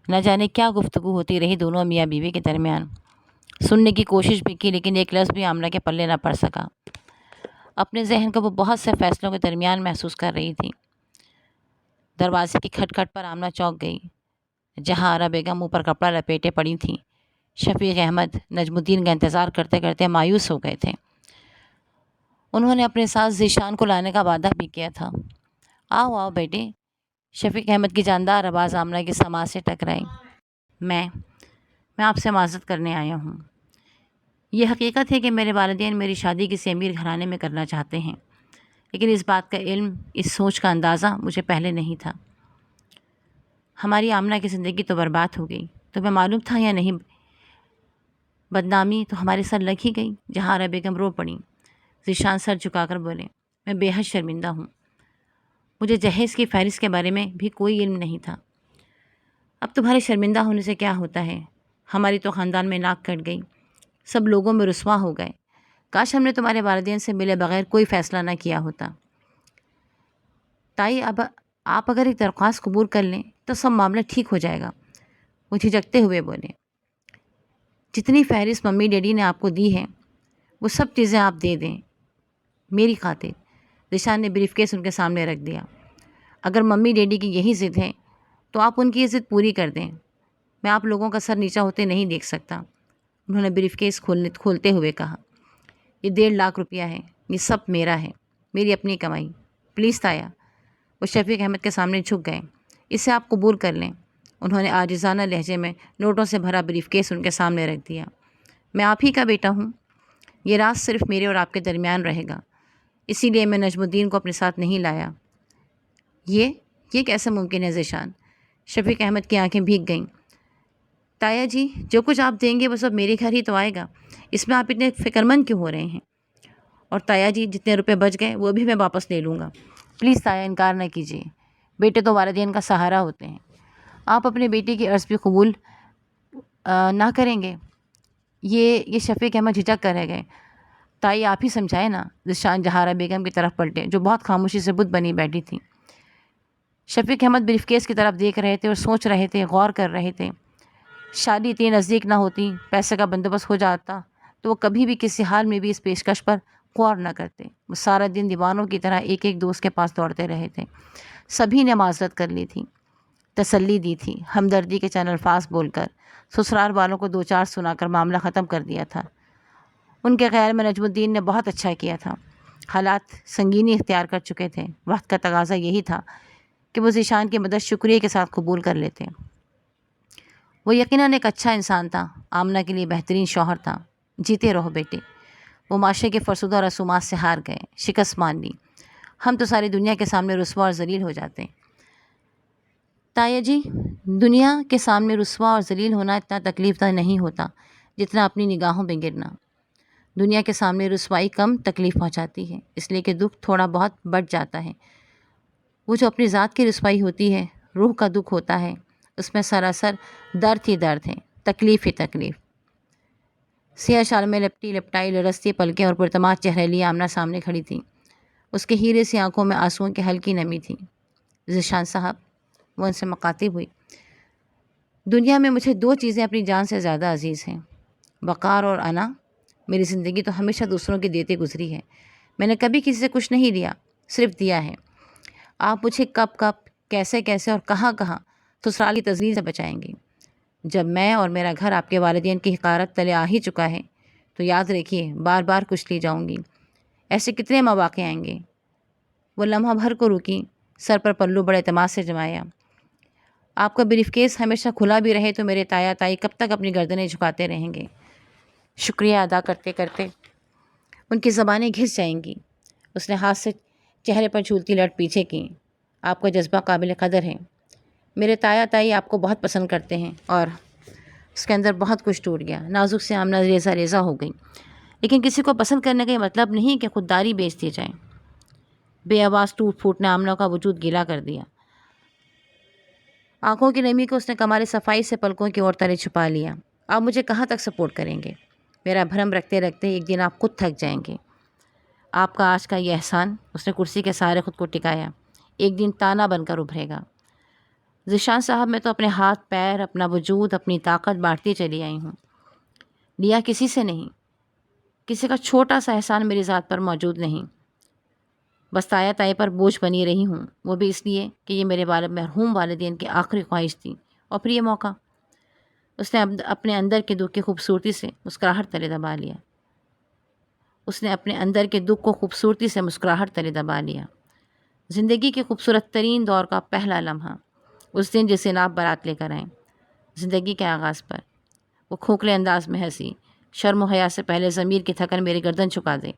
نہ جانے کیا گفتگو ہوتی رہی دونوں میاں بیوی کے درمیان۔ سننے کی کوشش بھی کی لیکن ایک لفظ بھی آمنہ کے پلے نہ پڑ سکا۔ اپنے ذہن کو وہ بہت سے فیصلوں کے درمیان محسوس کر رہی تھی۔ دروازے کی کھٹ کھٹ پر آمنہ چونک گئی۔ جہاں آرا بیگم منہ پر کپڑا لپیٹے پڑی تھیں۔ شفیق احمد نجم الدین کا انتظار کرتے کرتے مایوس ہو گئے تھے۔ انہوں نے اپنے ساتھ ذیشان کو لانے کا وعدہ بھی کیا تھا۔ آؤ بیٹے، شفیق احمد کی جاندار آواز آمنہ کی سماعت سے ٹکرائی۔ میں آپ سے معذرت کرنے آیا ہوں۔ یہ حقیقت ہے کہ میرے والدین میری شادی کسی امیر گھرانے میں کرنا چاہتے ہیں، لیکن اس بات کا علم، اس سوچ کا اندازہ مجھے پہلے نہیں تھا۔ ہماری آمنہ کی زندگی تو برباد ہو گئی، تمہیں معلوم تھا یا نہیں؟ بدنامی تو ہمارے سر لگ ہی گئی۔ جہاں آرا بیگم رو پڑیں۔ ذیشان سر جھکا کر بولے، میں بے حد شرمندہ ہوں، مجھے جہیز کی فہرست کے بارے میں بھی کوئی علم نہیں تھا۔ اب تمہارے شرمندہ ہونے سے کیا ہوتا ہے؟ ہماری تو خاندان میں ناک کٹ گئی، سب لوگوں میں رسوا ہو گئے۔ کاش ہم نے تمہارے والدین سے ملے بغیر کوئی فیصلہ نہ کیا ہوتا۔ تائی اب آپ اگر ایک درخواست قبول کر لیں تو سب معاملہ ٹھیک ہو جائے گا، وہ جھجکتے ہوئے بولے۔ جتنی فہرست ممی ڈیڈی نے آپ کو دی ہے وہ سب چیزیں آپ دے دیں میری خاطر۔ ذیشان نے بریف کیس ان کے سامنے رکھ دیا۔ اگر ممی ڈیڈی کی یہی ضد ہے تو آپ ان کی یہ ضد پوری کر دیں، میں آپ لوگوں کا سر نیچا ہوتے نہیں دیکھ سکتا۔ انہوں نے بریف کیس کھولتے ہوئے کہا، یہ 1.5 لاکھ روپیہ ہے، یہ سب میرا ہے، میری اپنی کمائی، پلیز تایا۔ وہ شفیق احمد کے سامنے جھک گئے۔ اسے آپ قبول کر لیں۔ انہوں نے عاجزانہ لہجے میں نوٹوں سے بھرا بریف کیس ان کے سامنے رکھ دیا۔ میں آپ ہی کا بیٹا ہوں، یہ راز صرف میرے اور آپ کے درمیان رہے گا، اسی لیے میں نجم الدین کو اپنے ساتھ نہیں لایا۔ یہ کیسے ممکن ہے ذیشان؟ شفیق احمد کی آنکھیں بھیگ گئیں۔ تایا جی، جو کچھ آپ دیں گے وہ سب میرے گھر ہی تو آئے گا، اس میں آپ اتنے فکر مند کیوں ہو رہے ہیں؟ اور تایا جی، جتنے روپے بچ گئے وہ بھی میں واپس لے لوں گا، پلیز تایا انکار نہ کیجیے، بیٹے تو والدین کا سہارا ہوتے ہیں، آپ اپنے بیٹے کی عرض بھی قبول نہ کریں گے؟ یہ شفیق احمد جھجک کر رہ گئے۔ تائی آپ ہی سمجھائے نا۔ ذیشان جہاں آرا بیگم کی طرف پلٹے جو بہت خاموشی سے بت بنی بیٹھی تھی۔ شفیق احمد بریف کیس کی طرف دیکھ رہے تھے اور سوچ رہے تھے، غور کر رہے تھے۔ شادی اتنی نزدیک نہ ہوتی، پیسے کا بندوبست ہو جاتا تو وہ کبھی بھی کسی حال میں بھی اس پیشکش پر غور نہ کرتے۔ وہ سارا دن دیوانوں کی طرح ایک ایک دوست کے پاس دوڑتے رہے تھے۔ سبھی نے معذرت کر لی تھی، تسلی دی تھی، ہمدردی کے چند الفاظ بول کر سسرال والوں کو 2 4 سنا کر معاملہ ختم کر دیا تھا۔ ان کے خیال میں نجم الدین نے بہت اچھا کیا تھا۔ حالات سنگینی اختیار کر چکے تھے، وقت کا تقاضا یہی تھا کہ وہ ذیشان کی مدد شکریہ کے ساتھ قبول کر لیتے۔ وہ یقیناً ایک اچھا انسان تھا، آمنہ کے لیے بہترین شوہر تھا۔ جیتے رہو بیٹے۔ وہ معاشرے کے فرسودہ رسومات سے ہار گئے، شکست مان لی۔ ہم تو ساری دنیا کے سامنے رسوا اور ذلیل ہو جاتے۔ تایا جی، دنیا کے سامنے رسوا اور ذلیل ہونا اتنا تکلیف دہ نہیں ہوتا جتنا اپنی نگاہوں میں گرنا۔ دنیا کے سامنے رسوائی کم تکلیف پہنچاتی ہے، اس لیے کہ دکھ تھوڑا بہت بڑھ جاتا ہے۔ وہ جو اپنی ذات کی رسوائی ہوتی ہے، روح کا دکھ ہوتا ہے، اس میں سراسر درد ہی درد ہے، تکلیف ہی تکلیف۔ سیاہ شال میں لپٹی لپٹائی لرزتی پلکیں اور پرتماش چہرے لیے آمنہ سامنے کھڑی تھی۔ اس کے ہیرے سی آنکھوں میں آنسوؤں کی ہلکی نمی تھی۔ ذیشان صاحب، وہ ان سے مخاطب ہوئی، دنیا میں مجھے 2 چیزیں اپنی جان سے زیادہ عزیز ہیں، وقار اور انا۔ میری زندگی تو ہمیشہ دوسروں کے دیتے گزری ہے، میں نے کبھی کسی سے کچھ نہیں لیا، صرف دیا ہے۔ آپ مجھے کب کب، کیسے کیسے اور کہاں کہاں سسرال کی تزویر سے بچائیں گے؟ جب میں اور میرا گھر آپ کے والدین کی حقارت تلے آ ہی چکا ہے تو یاد رکھیے بار بار کچلی جاؤں گی۔ ایسے کتنے مواقع آئیں گے؟ وہ لمحہ بھر کو رکی، سر پر پلو بڑے اعتماد سے جمایا۔ آپ کا بریف کیس ہمیشہ کھلا بھی رہے تو میرے تایا تائی کب تک اپنی گردنیں جھکاتے رہیں گے؟ شکریہ ادا کرتے کرتے ان کی زبانیں گھس جائیں گی۔ اس نے ہاتھ سے چہرے پر جھولتی لٹ پیچھے کی۔ آپ کا جذبہ قابل قدر ہے، میرے تایا تائی آپ کو بہت پسند کرتے ہیں۔ اور اس کے اندر بہت کچھ ٹوٹ گیا، نازک سے آمنہ ریزہ ریزہ ہو گئی۔ لیکن کسی کو پسند کرنے کا یہ مطلب نہیں کہ خودداری بیچ دی جائے۔ بے آواز ٹوٹ پھوٹ نے آمنہ کا وجود گیلا کر دیا۔ آنکھوں کی نمی کو اس نے کمال صفائی سے پلکوں کی اور تلے چھپا لیا۔ آپ مجھے کہاں تک سپورٹ کریں گے؟ میرا بھرم رکھتے رکھتے ایک دن آپ خود تھک جائیں گے۔ آپ کا آج کا یہ احسان، اس نے کرسی کے سہارے خود کو ٹکایا، ایک دن تانا بن کر ابھرے گا۔ ذیشان صاحب، میں تو اپنے ہاتھ پیر، اپنا وجود، اپنی طاقت بانٹتی چلی آئی ہوں، لیا کسی سے نہیں۔ کسی کا چھوٹا سا احسان میری ذات پر موجود نہیں، بس تایا تائی پر بوجھ بنی رہی ہوں، وہ بھی اس لیے کہ یہ میرے مرحوم والدین کی آخری خواہش تھی۔ اور پھر یہ موقع، اس نے اپنے اندر کے دکھ کی خوبصورتی سے مسکراہٹ تلے دبا لیا۔ اس نے اپنے اندر کے دکھ کو خوبصورتی سے مسکراہٹ تلے دبا لیا۔ زندگی کے خوبصورت ترین دور کا پہلا لمحہ، اس دن جس دن آپ بارات لے کر آئیں، زندگی کے آغاز پر وہ کھوکھلے انداز میں ہنسی، شرم و حیا سے پہلے ضمیر کی تھکن میری گردن چکا دے،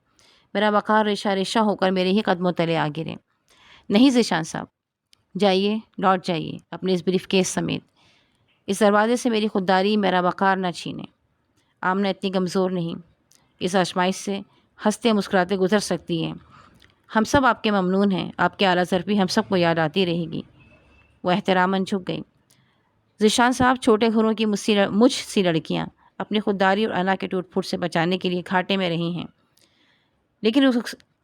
میرا وقار ریشہ ریشہ ہو کر میرے ہی قدموں تلے آ گرے۔ نہیں ذیشان صاحب، جائیے، لوٹ جائیے اپنے اس بریف کیس سمیت۔ اس دروازے سے میری خودداری، میرا وقار نہ چھینے۔ آمنہ اتنی کمزور نہیں، اس آزمائش سے ہنستے مسکراتے گزر سکتی ہے۔ ہم سب آپ کے ممنون ہیں، آپ کی اعلیٰ ظرفی ہم سب کو یاد آتی رہے گی۔ وہ احتراماً جھک گئی۔ ذیشان صاحب، چھوٹے گھروں کی مجھ سی لڑکیاں اپنی خودداری اور انا کے ٹوٹ پھوٹ سے بچانے کے لیے گھاٹے میں رہی ہیں، لیکن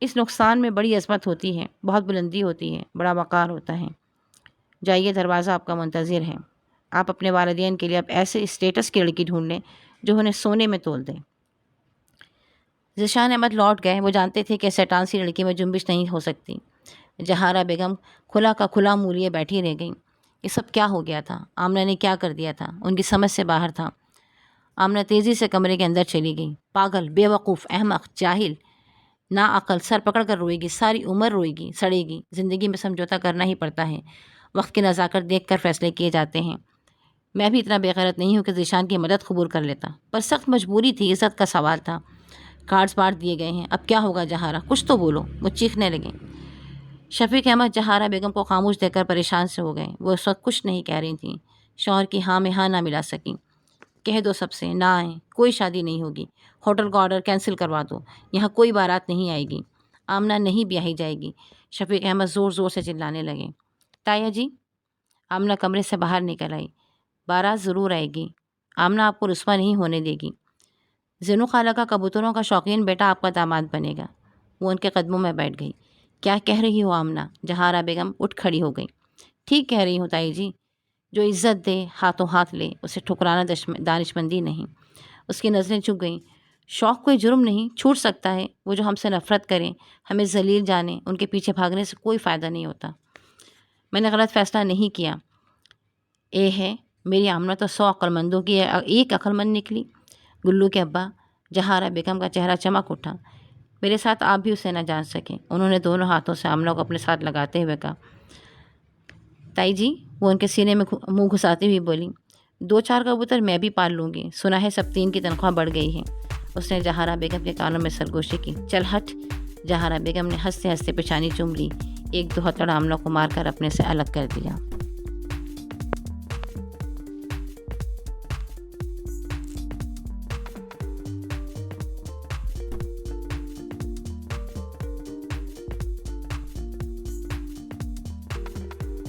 اس نقصان میں بڑی عظمت ہوتی ہے، بہت بلندی ہوتی ہے، بڑا وقار ہوتا ہے۔ جائیے، دروازہ آپ کا منتظر ہے۔ آپ اپنے والدین کے لیے اب ایسے اسٹیٹس کی لڑکی ڈھونڈ لیں جو انہیں سونے میں تول دے۔ ذیشان احمد لوٹ گئے۔ وہ جانتے تھے کہ سیٹان سی لڑکی میں جنبش نہیں ہو سکتی۔ جہارا بیگم کھلا کا کھلا منہ لیے بیٹھی رہ گئیں۔ یہ سب کیا ہو گیا تھا؟ آمنہ نے کیا کر دیا تھا؟ ان کی سمجھ سے باہر تھا۔ آمنہ تیزی سے کمرے کے اندر چلی گئی۔ پاگل، بے وقوف، احمق، جاہل، ناعقل، سر پکڑ کر روئے گی، ساری عمر روئے گی، سڑے گی۔ زندگی میں سمجھوتا کرنا ہی پڑتا ہے، وقت کی نزاکت دیکھ کر فیصلے کیے جاتے ہیں۔ میں بھی اتنا بے غیرت نہیں ہوں کہ ذیشان کی مدد قبول کر لیتا، پر سخت مجبوری تھی، عزت کا سوال تھا۔ کارڈز بانٹ دیے گئے ہیں، اب کیا ہوگا جہارا؟ کچھ تو بولو۔ وہ چیخنے لگیں۔ شفیق احمد جہارا بیگم کو خاموش دیکھ کر پریشان سے ہو گئے۔ وہ اس وقت کچھ نہیں کہہ رہی تھیں، شوہر کی ہاں میں ہاں نہ ملا سکیں۔ کہہ دو سب سے نہ آئیں، کوئی شادی نہیں ہوگی، ہوٹل کا آرڈر کینسل کروا دو، یہاں کوئی بارات نہیں آئے گی، آمنہ نہیں بیاہی جائے گی۔ شفیق احمد زور زور سے چلانے لگے۔ تایا جی، آمنہ کمرے سے باہر نکل آئی۔ بارات ضرور آئے گی، آمنہ آپ کو رسوا نہیں ہونے دے گی۔ زینو خالہ کا کبوتروں کا شوقین بیٹا آپ کا داماد بنے گا۔ وہ ان کے قدموں میں بیٹھ گئی۔ کیا کہہ رہی ہو آمنہ؟ جہارا بیگم اٹھ کھڑی ہو گئی۔ ٹھیک کہہ رہی ہوں تائی جی، جو عزت دے ہاتھوں ہاتھ لے، اسے ٹھکرانا دانشمندی نہیں۔ اس کی نظریں جھک گئیں۔ شوق کوئی جرم نہیں، چھوٹ سکتا ہے۔ وہ جو ہم سے نفرت کریں، ہمیں ذلیل جانیں، ان کے پیچھے بھاگنے سے کوئی فائدہ نہیں ہوتا۔ میں نے غلط فیصلہ نہیں کیا۔ اے ہے، میری آمنہ تو 100 عقل مندوں کی ایک عقل مند نکلی۔ گلو کے ابا، جہارا بیگم کا چہرہ چمک اٹھا۔ میرے ساتھ آپ بھی اسے نہ جان سکیں۔ انہوں نے دونوں ہاتھوں سے آمنہ کو اپنے ساتھ لگاتے ہوئے کہا۔ تائی جی، وہ ان کے سینے میں منہ گھساتی ہوئی بولی، 2-4 کبوتر میں بھی پال لوں گی، سنا ہے سب 3 کی تنخواہ بڑھ گئی ہے۔ اس نے جہارا بیگم کے کانوں میں سرگوشی کی۔ چل ہٹ۔ جہارا بیگم نے ہنستے ہنستے پیشانی چوم لی، 1-2 ہتھوڑا آمنہ کو مار کر اپنے سے الگ کر دیا۔